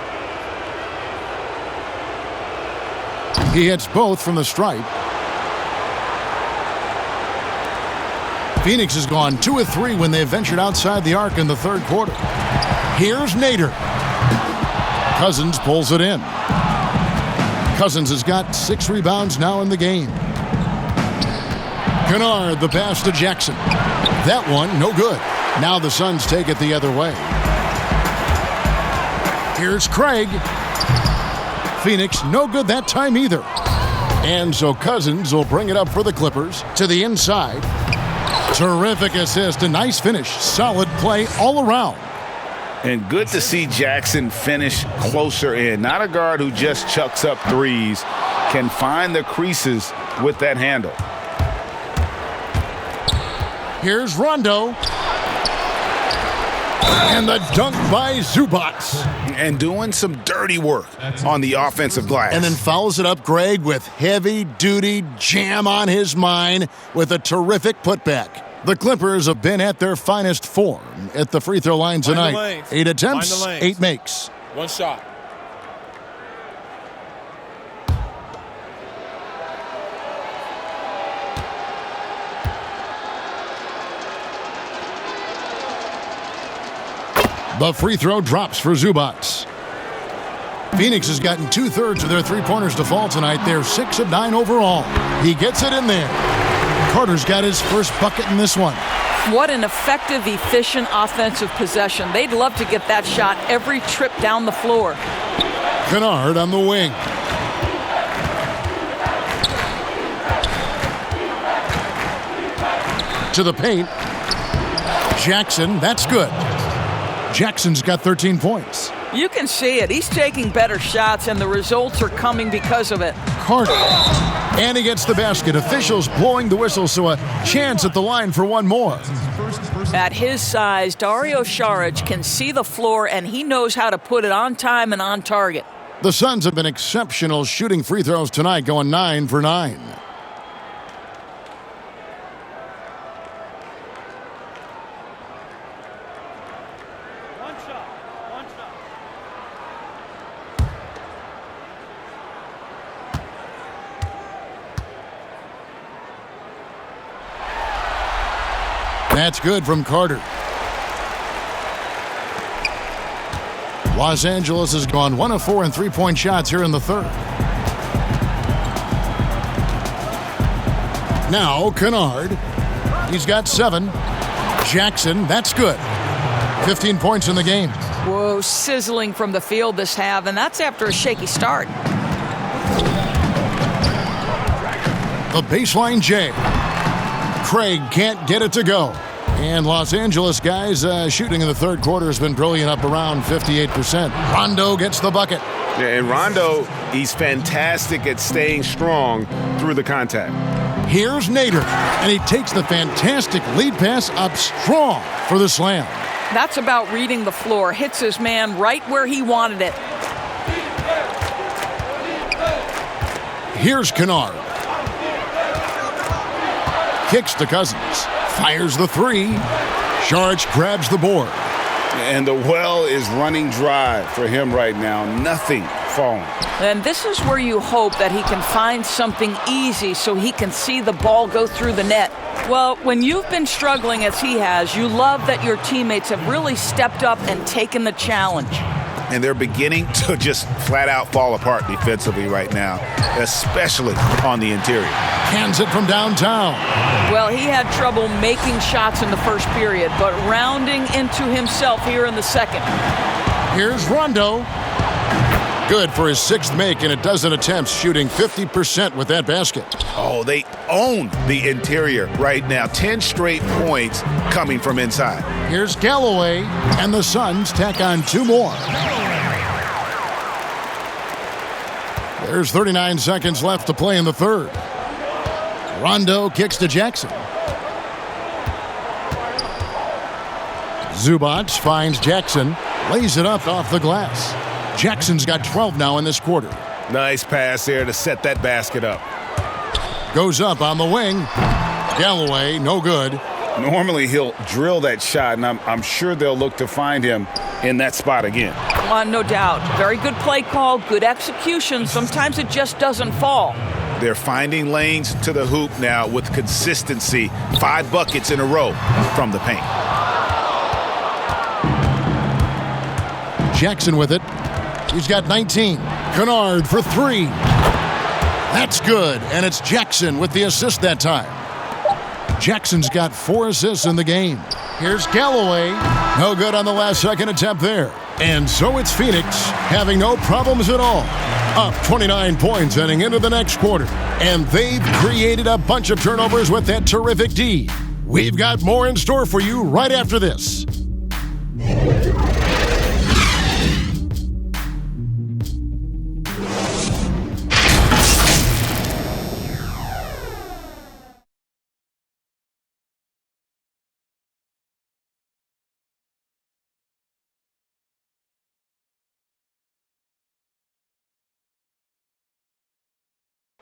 D: He hits both from the stripe. Phoenix has gone 2 of 3 when they ventured outside the arc in the third quarter. Here's Nader. Cousins pulls it in. Cousins has got 6 rebounds now in the game. Kennard, the pass to Jackson. That one, no good. Now the Suns take it the other way. Here's Craig. Phoenix, no good that time either. And so Cousins will bring it up for the Clippers to the inside. Terrific assist, a nice finish, solid play all around.
G: And good to see Jackson finish closer in. Not a guard who just chucks up threes, can find the creases with that handle.
D: Here's Rondo. And the dunk by Zubac.
G: And doing some dirty work on the offensive glass.
D: And then follows it up, Greg, with heavy-duty jam on his mind with a terrific putback. The Clippers have been at their finest form at the free throw line tonight. 8 attempts, 8 makes.
P: 1 shot.
D: The free throw drops for Zubac. Phoenix has gotten 2/3 of their three-pointers to fall tonight. They're 6 of 9 overall. He gets it in there. Carter's got his first bucket in this one.
F: What an effective, efficient offensive possession. They'd love to get that shot every trip down the floor.
D: Kennard on the wing. To the paint. Jackson, that's good. Jackson's got 13 points.
F: You can see it. He's taking better shots, and the results are coming because of it.
D: Carter. And he gets the basket. Officials blowing the whistle, so a chance at the line for one more.
F: At his size, Dario Saric can see the floor, and he knows how to put it on time and on target.
D: The Suns have been exceptional shooting free throws tonight, going 9 for 9. That's good from Carter. Los Angeles has gone 1 of 4 in three-point shots here in the third. Now Kennard. He's got 7. Jackson, that's good. 15 points in the game.
F: Whoa, sizzling from the field this half, and that's after a shaky start.
D: The baseline J. Craig can't get it to go. And Los Angeles guys shooting in the third quarter has been brilliant, up around 58%. Rondo gets the bucket.
J: Yeah, and Rondo, he's fantastic at staying strong through the contact.
D: Here's Nader, and he takes the fantastic lead pass up strong for the slam.
F: That's about reading the floor. Hits his man right where he wanted it.
D: Here's Kennard. Kicks to Cousins. Fires the 3. Saric grabs the board.
G: And the well is running dry for him right now. Nothing falling.
F: And this is where you hope that he can find something easy so he can see the ball go through the net. Well, when you've been struggling as he has, you love that your teammates have really stepped up and taken the challenge.
G: And they're beginning to just flat out fall apart defensively right now, especially on the interior.
D: Hands it from downtown.
F: Well, he had trouble making shots in the first period, but rounding into himself here in the second.
D: Here's Rondo. Good for his 6th make in a dozen attempts, shooting 50% with that basket.
G: Oh, they own the interior right now. 10 straight points coming from inside.
D: Here's Galloway, and the Suns tack on 2 more. There's 39 seconds left to play in the third. Rondo kicks to Jackson. Zubac finds Jackson, lays it up off the glass. Jackson's got 12 now in this quarter.
J: Nice pass there to set that basket up.
D: Goes up on the wing. Galloway, no good.
G: Normally he'll drill that shot, and I'm sure they'll look to find him in that spot again.
F: No doubt. Very good play call, good execution. Sometimes it just doesn't fall.
G: They're finding lanes to the hoop now with consistency. 5 buckets in a row from the paint.
D: Jackson with it. He's got 19. Kennard for 3. That's good, and it's Jackson with the assist that time. Jackson's got 4 assists in the game. Here's Galloway. No good on the last second attempt there. And so it's Phoenix having no problems at all. Up 29 points heading into the next quarter. And they've created a bunch of turnovers with that terrific D. We've got more in store for you right after this.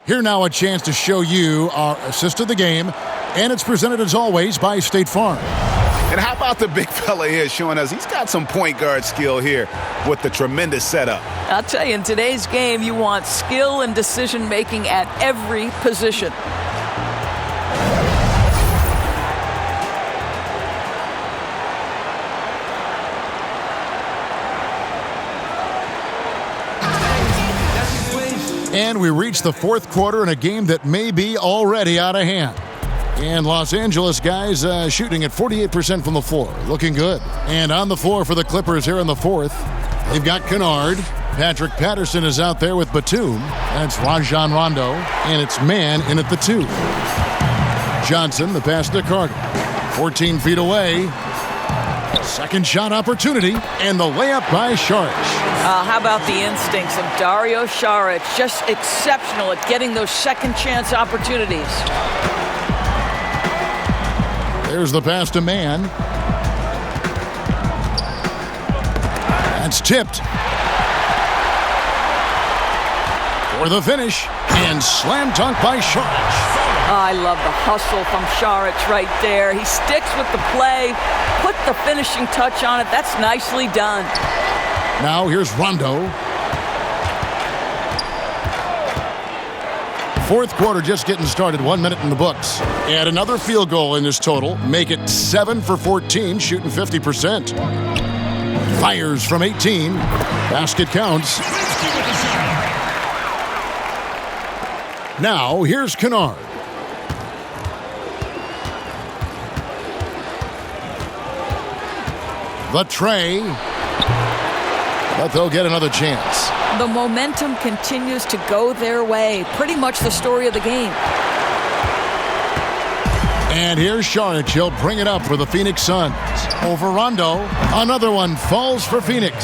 D: Here now a chance to show you our assist of the game, and it's presented as always by State Farm.
G: And how about the big fella here showing us he's got some point guard skill here with the tremendous setup.
F: I'll tell you, in today's game, you want skill and decision making at every position.
D: And we reach the fourth quarter in a game that may be already out of hand. And Los Angeles guys shooting at 48% from the floor. Looking good. And on the floor for the Clippers here in the fourth, they've got Kennard. Patrick Patterson is out there with Batum. That's Rajon Rondo. And it's man in at the 2. Johnson, the pass to Carter. 14 feet away. Second shot opportunity. And the layup by Saric.
F: How about the instincts of Dario Saric? Just exceptional at getting those second chance opportunities.
D: There's the pass to Man. That's tipped. For the finish. And slam dunk by Saric.
F: I love the hustle from Saric right there. He sticks with the play, put the finishing touch on it. That's nicely done.
D: Now here's Rondo. Fourth quarter just getting started, 1 minute in the books. Add another field goal in this total. Make it 7 for 14, shooting 50%. Fires from 18. Basket counts. Now, here's Kennard. The tray. But they'll get another chance.
F: The momentum continues to go their way. Pretty much the story of the game.
D: And here's Saric. He'll bring it up for the Phoenix Suns. Over Rondo. Another one falls for Phoenix.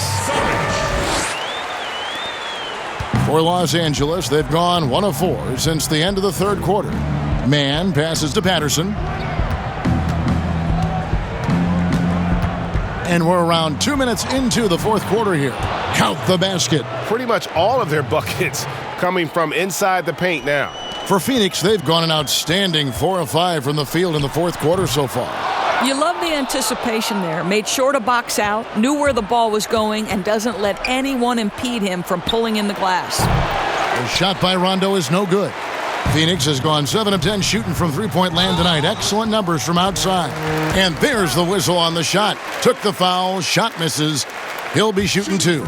D: For Los Angeles, they've gone 1 of 4 since the end of the third quarter. Mann passes to Patterson. And we're around 2 minutes into the fourth quarter here. Count the basket.
J: Pretty much all of their buckets coming from inside the paint now.
D: For Phoenix, they've gone an outstanding 4 of 5 from the field in the fourth quarter so far.
F: You love the anticipation there. Made sure to box out, knew where the ball was going, and doesn't let anyone impede him from pulling in the glass.
D: The shot by Rondo is no good. Phoenix has gone 7 of 10 shooting from three-point land tonight. Excellent numbers from outside. And there's the whistle on the shot. Took the foul, shot misses. He'll be shooting 2.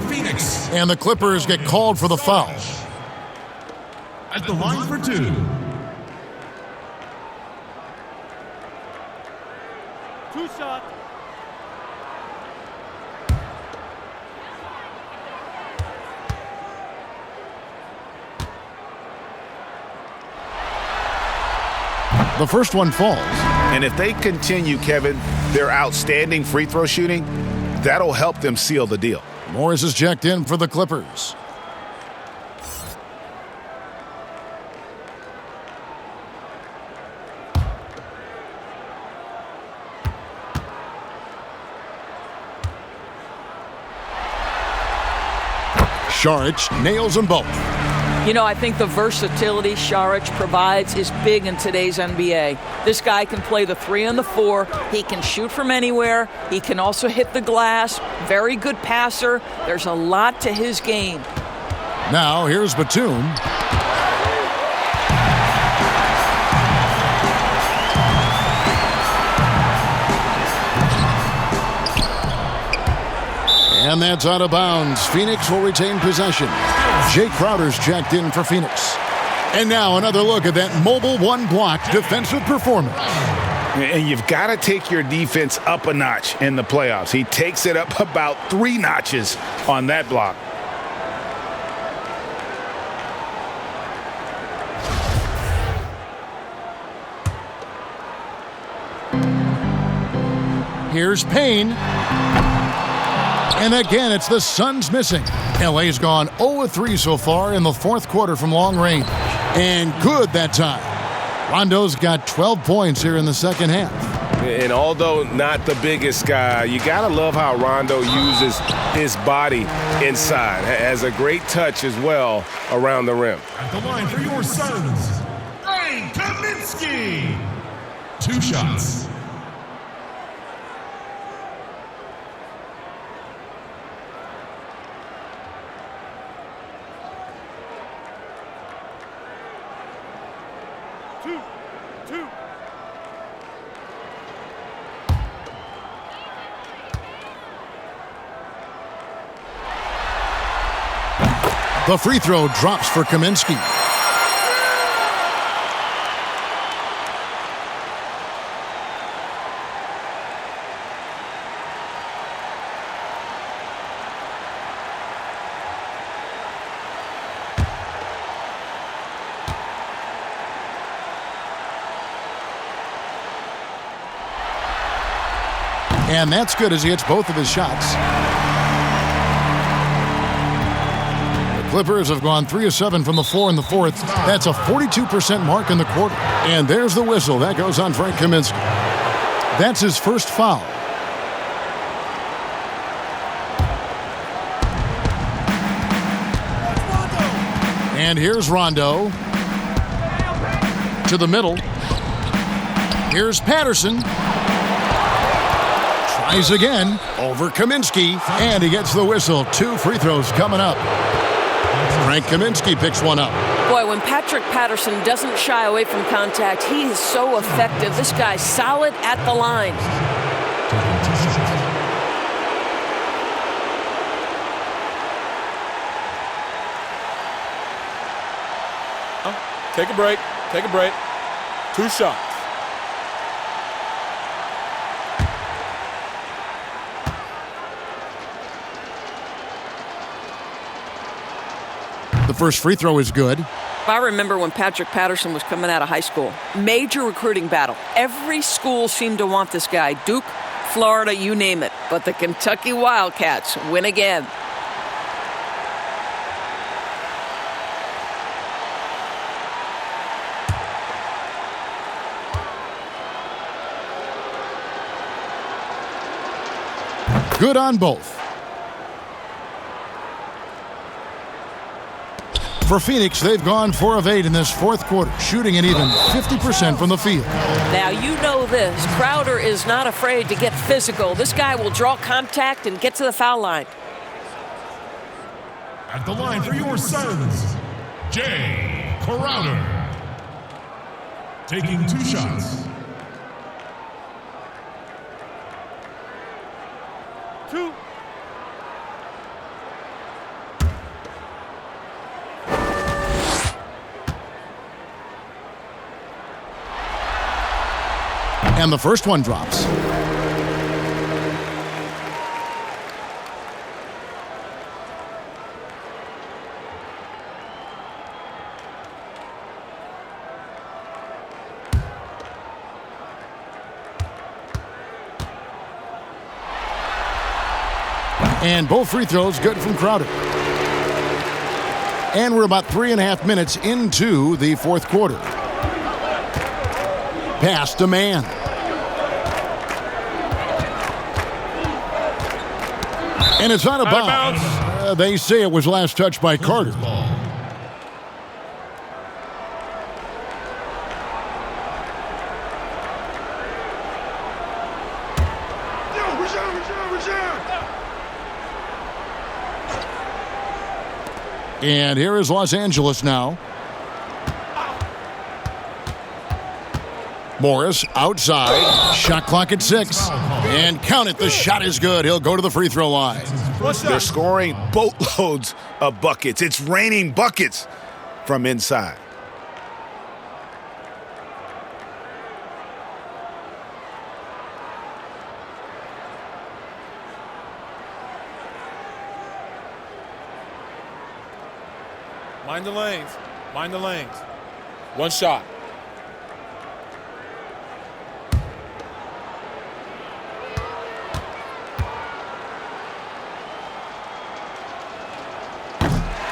D: And the Clippers get called for the foul.
M: At the line for 2.
Q: Two shot.
D: The first one falls.
G: And if they continue, Kevin, their outstanding free throw shooting, that'll help them seal the deal.
D: Morris is checked in for the Clippers. Saric nails them both.
F: You know, I think the versatility Saric provides is big in today's NBA. This guy can play the 3 and the 4. He can shoot from anywhere. He can also hit the glass. Very good passer. There's a lot to his game.
D: Now, here's Batum. And that's out of bounds. Phoenix will retain possession. Jay Crowder's checked in for Phoenix. And now another look at that mobile one-block defensive performance.
G: And you've got to take your defense up a notch in the playoffs. He takes it up about 3 notches on that block.
D: Here's Payne. And again, it's the Suns missing. LA's gone 0-3 so far in the fourth quarter from long range. And good that time. Rondo's got 12 points here in the second half.
J: And although not the biggest guy, you got to love how Rondo uses his body inside. Has a great touch as well around the rim.
M: At the line for your Suns, Kaminsky. 2 shots.
D: The free throw drops for Kaminsky. And that's good as he hits both of his shots. Clippers have gone 3 of 7 from the floor in the fourth. That's a 42% mark in the quarter. And there's the whistle. That goes on Frank Kaminsky. That's his first foul. And here's Rondo. To the middle. Here's Patterson. Tries again. Over Kaminsky. And he gets the whistle. 2 free throws coming up. Frank Kaminsky picks one up.
I: Boy, when Patrick Patterson doesn't shy away from contact, he is so effective. This guy's solid at the line.
P: Take a break. Take a break. 2 shots.
D: The first free throw is good.
I: I remember when Patrick Patterson was coming out of high school. Major recruiting battle. Every school seemed to want this guy. Duke, Florida, you name it. But the Kentucky Wildcats win again.
D: Good on both. For Phoenix, they've gone 4 of 8 in this fourth quarter, shooting an even 50% from the field.
I: Now, you know this. Crowder is not afraid to get physical. This guy will draw contact and get to the foul line.
R: At the line for your sons, Jay Crowder. Taking 2 shots.
Q: 2.
D: And the first one drops. And both free throws good from Crowder. And we're about 3.5 minutes into the fourth quarter. Pass to man. And it's out of bounds. They say it was last touched by Carter. And here is Los Angeles now. Morris outside. Shot clock at 6. And count it, the shot is good. He'll go to the free throw line.
G: They're scoring boatloads of buckets. It's raining buckets from inside.
P: Mind the lanes. Mind the lanes. 1 shot.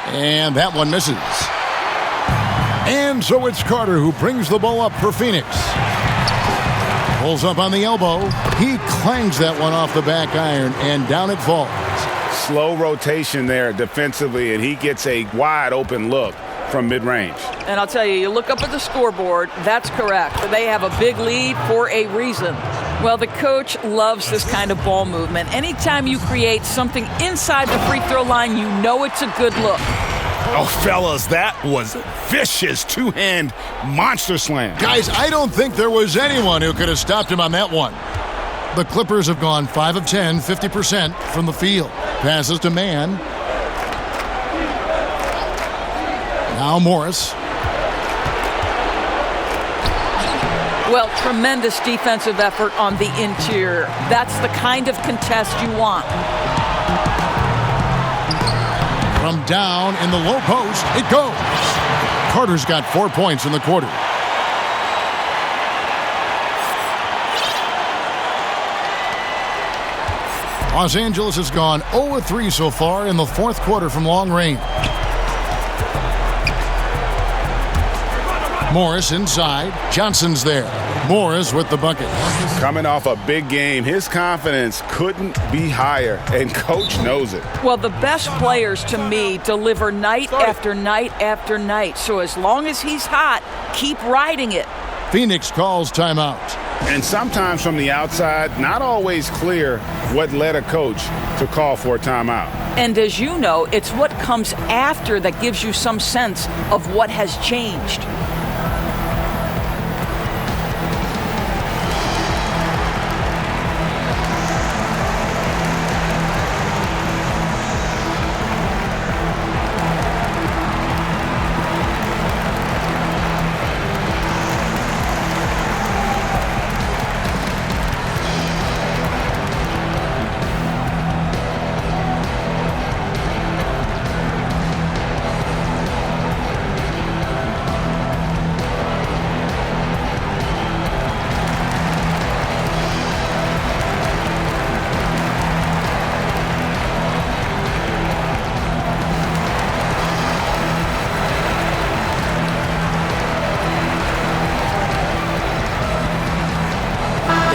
D: And that one misses. And so it's Carter who brings the ball up for Phoenix. Pulls up on the elbow. He clangs that one off the back iron, and down it falls.
G: Slow rotation there defensively, and he gets a wide open look from mid-range.
F: And I'll tell you, you look up at the scoreboard, that's correct. They have a big lead for a reason. Well, the coach loves this kind of ball movement. Anytime you create something inside the free throw line, you know it's a good look.
G: Oh, fellas, that was vicious two-hand monster slam.
D: Guys, I don't think there was anyone who could have stopped him on that one. The Clippers have gone 5 of 10, 50% from the field. Passes to man. Now Morris.
F: Well, tremendous defensive effort on the interior. That's the kind of contest you want.
D: From down in the low post, it goes. Carter's got 4 points in the quarter. Los Angeles has gone 0 of 3 so far in the fourth quarter from long range. Morris inside. Johnson's there. Morris with the bucket.
G: Coming off a big game, his confidence couldn't be higher, and coach knows it.
F: Well, the best players to me deliver night after night after night. So as long as he's hot, keep riding it.
D: Phoenix calls timeout.
G: And sometimes from the outside, not always clear what led a coach to call for a timeout.
F: And as you know, it's what comes after that gives you some sense of what has changed.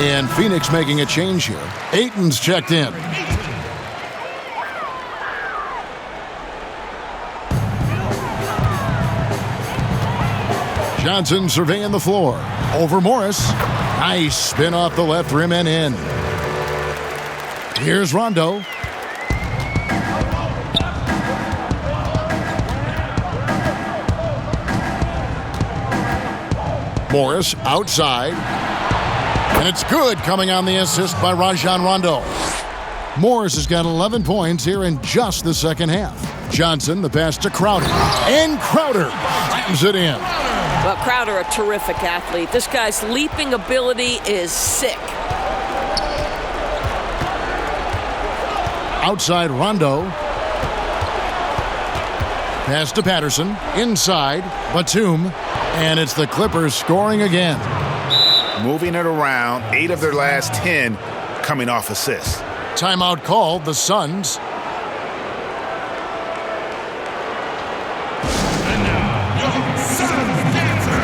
D: And Phoenix making a change here. Ayton's checked in. Johnson surveying the floor. Over Morris. Nice spin off the left rim and in. Here's Rondo. Morris outside. And it's good, coming on the assist by Rajon Rondo. Morris has got 11 points here in just the second half. Johnson, the pass to Crowder. And Crowder slams it in.
I: Well, Crowder, a terrific athlete. This guy's leaping ability is sick.
D: Outside Rondo. Pass to Patterson. Inside, Batum. And it's the Clippers scoring again.
G: Moving it around, 8 of their last 10 coming off assists.
D: Timeout called, the Suns.
R: And now, your Suns dancer.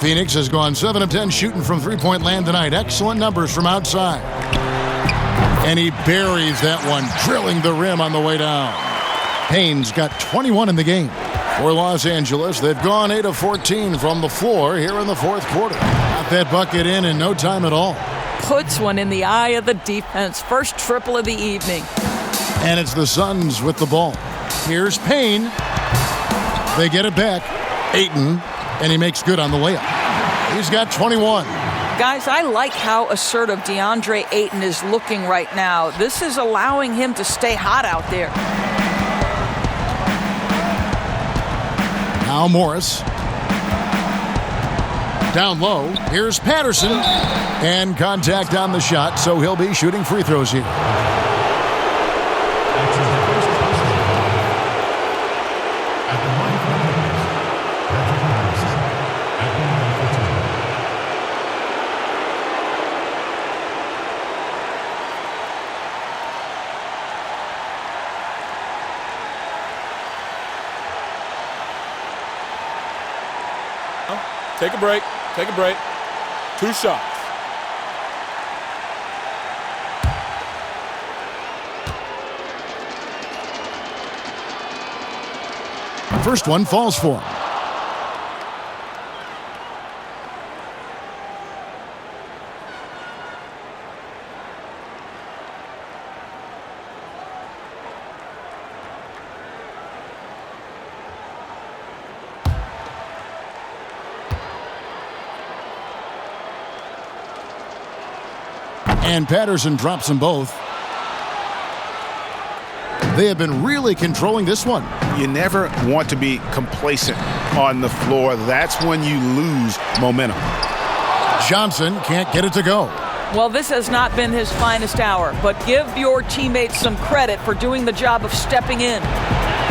D: Phoenix has gone 7 of 10 shooting from three-point land tonight. Excellent numbers from outside. And he buries that one, drilling the rim on the way down. Payne's got 21 in the game. For Los Angeles, they've gone 8 of 14 from the floor here in the fourth quarter. Got that bucket in no time at all.
F: Puts one in the eye of the defense. First triple of the evening.
D: And it's the Suns with the ball. Here's Payne. They get it back. Ayton. And he makes good on the layup. He's got 21.
F: Guys, I like how assertive DeAndre Ayton is looking right now. This is allowing him to stay hot out there.
D: Now Morris. Down low. Here's Patterson. And contact on the shot, so he'll be shooting free throws here.
P: Take a break. Take a break. 2 shots.
D: First one falls for him. And Patterson drops them both. They have been really controlling this one.
G: You never want to be complacent on the floor. That's when you lose momentum.
D: Johnson can't get it to go.
F: Well, this has not been his finest hour, but give your teammates some credit for doing the job of stepping in.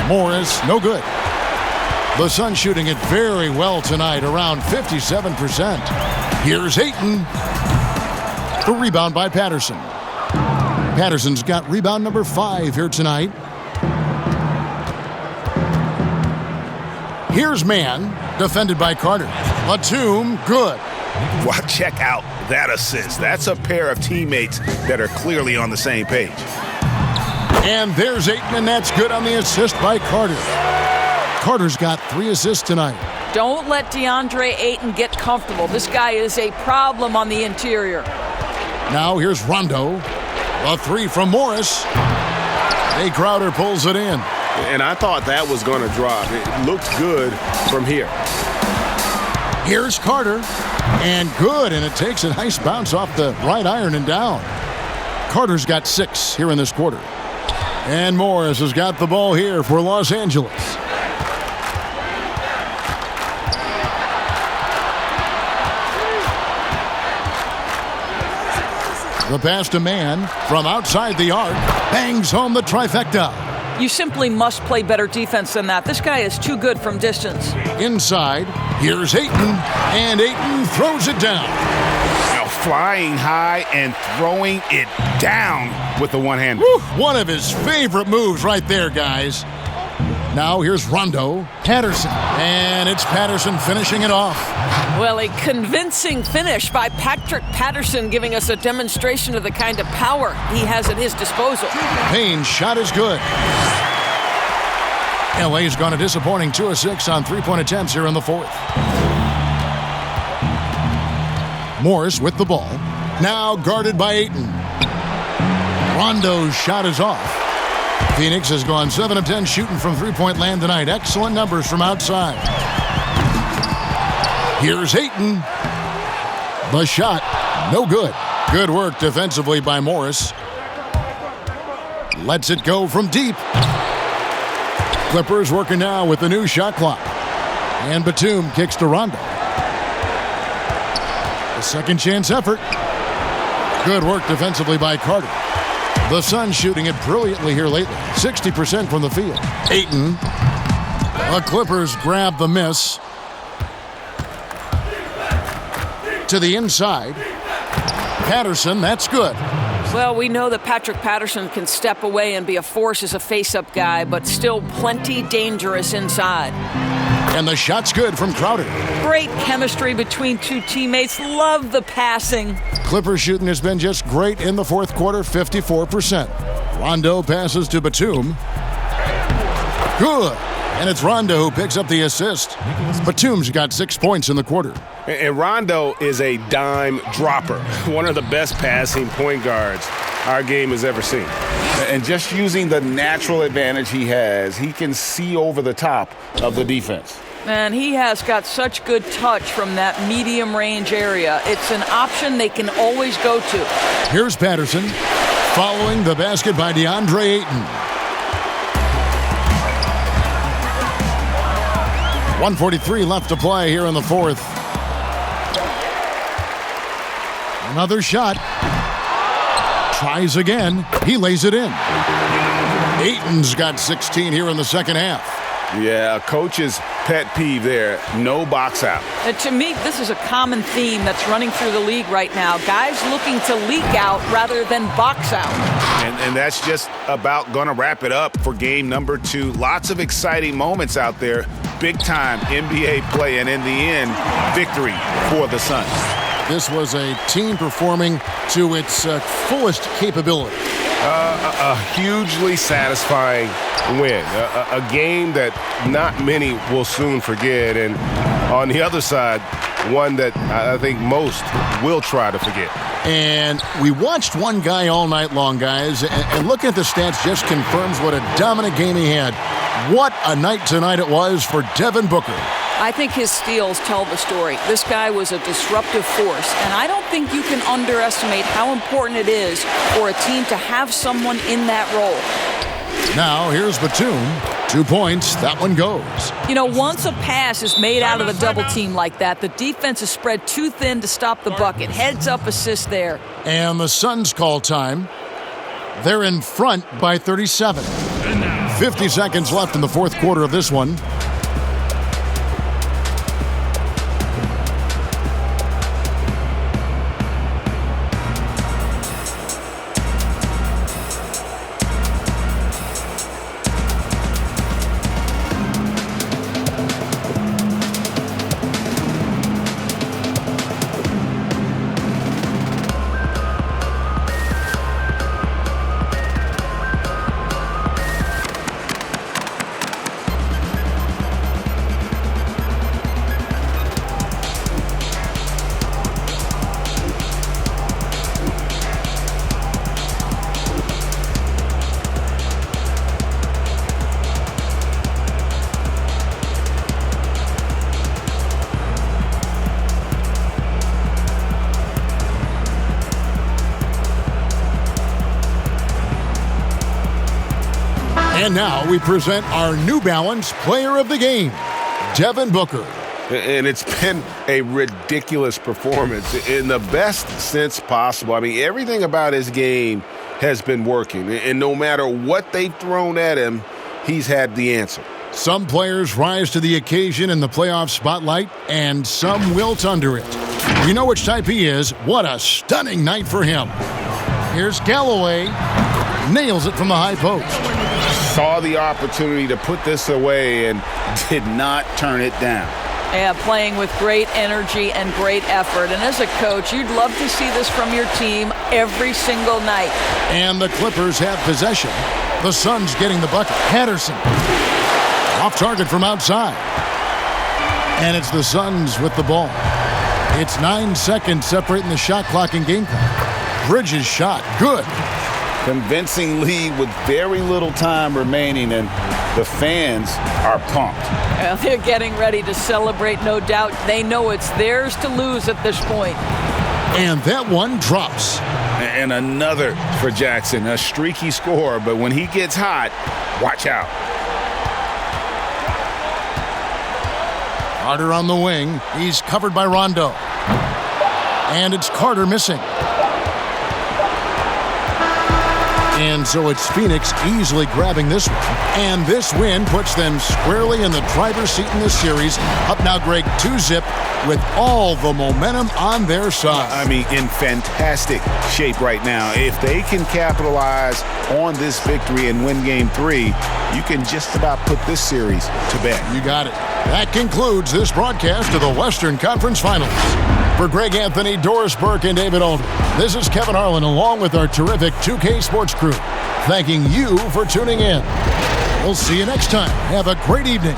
D: Morris, no good. The Suns shooting it very well tonight, around 57%. Here's Ayton. The rebound by Patterson. Patterson's got rebound number 5 here tonight. Here's Mann, defended by Carter. Batum, good.
G: Well, check out that assist. That's a pair of teammates that are clearly on the same page.
D: And there's Ayton, and that's good on the assist by Carter. Carter's got 3 assists tonight.
F: Don't let DeAndre Ayton get comfortable. This guy is a problem on the interior.
D: Now here's Rondo. A three from Morris. Jay Crowder pulls it in.
J: And I thought that was going to drop. It looked good from here.
D: Here's Carter. And good, and it takes a nice bounce off the right iron and down. Carter's got 6 here in this quarter. And Morris has got the ball here for Los Angeles. The pass to Mann from outside the arc. Bangs home the trifecta.
F: You simply must play better defense than that. This guy is too good from distance.
D: Inside, here's Ayton, and Ayton throws it down.
G: Now flying high and throwing it down with the one hand.
D: One of his favorite moves right there, guys. Now here's Rondo, Patterson, and it's Patterson finishing it off.
I: Well, a convincing finish by Patrick Patterson, giving us a demonstration of the kind of power he has at his disposal.
D: Payne's shot is good. LA's gone a disappointing 2 of 6 on three-point attempts here in the fourth. Morris with the ball. Now guarded by Ayton. Rondo's shot is off. Phoenix has gone 7 of 10 shooting from three-point land tonight. Excellent numbers from outside. Here's Ayton. The shot, no good. Good work defensively by Morris. Lets it go from deep. Clippers working now with the new shot clock. And Batum kicks to Rondo. A second chance effort. Good work defensively by Carter. The Suns shooting it brilliantly here lately. 60% from the field. Ayton. The Clippers grab the miss. To the inside. Patterson, that's good.
I: Well, we know that Patrick Patterson can step away and be a force as a face-up guy, but still plenty dangerous inside.
D: And the shot's good from Crowder.
F: Great chemistry between two teammates. Love the passing.
D: Clippers shooting has been just great in the fourth quarter, 54%. Rondo passes to Batum. Good. And it's Rondo who picks up the assist. Batum's got 6 points in the quarter.
J: And Rondo is a dime dropper. One of the best passing point guards our game has ever seen.
G: And just using the natural advantage he has, he can see over the top of the defense.
F: And he has got such good touch from that medium range area. It's an option they can always go to.
D: Here's Patterson following the basket by DeAndre Ayton. 1:43 left to play here in the fourth. Another shot. Tries again. He lays it in. Ayton's got 16 here in the second half.
J: Yeah, coach's pet peeve there. No box out.
F: And to me, this is a common theme that's running through the league right now. Guys looking to leak out rather than box out.
G: And that's just about going to wrap it up for game number 2. Lots of exciting moments out there. Big-time NBA play, and in the end, victory for the Suns.
D: This was a team performing to its fullest capability.
J: A hugely satisfying win. A game that not many will soon forget. And on the other side, one that I think most will try to forget.
D: And we watched one guy all night long, guys, and looking at the stats just confirms what a dominant game he had. What a night tonight it was for Devin Booker.
F: I think his steals tell the story. This guy was a disruptive force, and I don't think you can underestimate how important it is for a team to have someone in that role.
D: Now here's Batum. 2 points. That one goes.
F: You know, once a pass is made out of a double team like that, the defense is spread too thin to stop the bucket. Heads up assist there.
D: And the Suns call time. They're in front by 37. 50 seconds left in the fourth quarter of this one. And now we present our New Balance Player of the Game, Devin Booker.
J: And it's been a ridiculous performance in the best sense possible. I mean, everything about his game has been working. And no matter what they've thrown at him, he's had the answer.
D: Some players rise to the occasion in the playoff spotlight, and some wilt under it. You know which type he is. What a stunning night for him. Here's Galloway. Nails it from the high post.
G: Saw the opportunity to put this away and did not turn it down.
F: Yeah, playing with great energy and great effort. And as a coach, you'd love to see this from your team every single night.
D: And the Clippers have possession. The Suns getting the bucket. Patterson. Off target from outside. And it's the Suns with the ball. It's 9 seconds separating the shot clock and game clock. Bridges shot. Good.
G: Convincing lead with very little time remaining, and the fans are pumped.
F: Well, they're getting ready to celebrate, no doubt. They know it's theirs to lose at this point.
D: And that one drops.
G: And another for Jackson, a streaky score, but when he gets hot, watch out.
D: Carter on the wing. He's covered by Rondo. And it's Carter missing. And so it's Phoenix easily grabbing this one. And this win puts them squarely in the driver's seat in this series. Up now, Greg, 2-zip with all the momentum on their side.
G: I mean, in fantastic shape right now. If they can capitalize on this victory and win Game 3, you can just about put this series to bed.
D: You got it. That concludes this broadcast of the Western Conference Finals. For Greg Anthony, Doris Burke, and David Aldridge, this is Kevin Harlan along with our terrific 2K Sports crew, thanking you for tuning in. We'll see you next time. Have a great evening.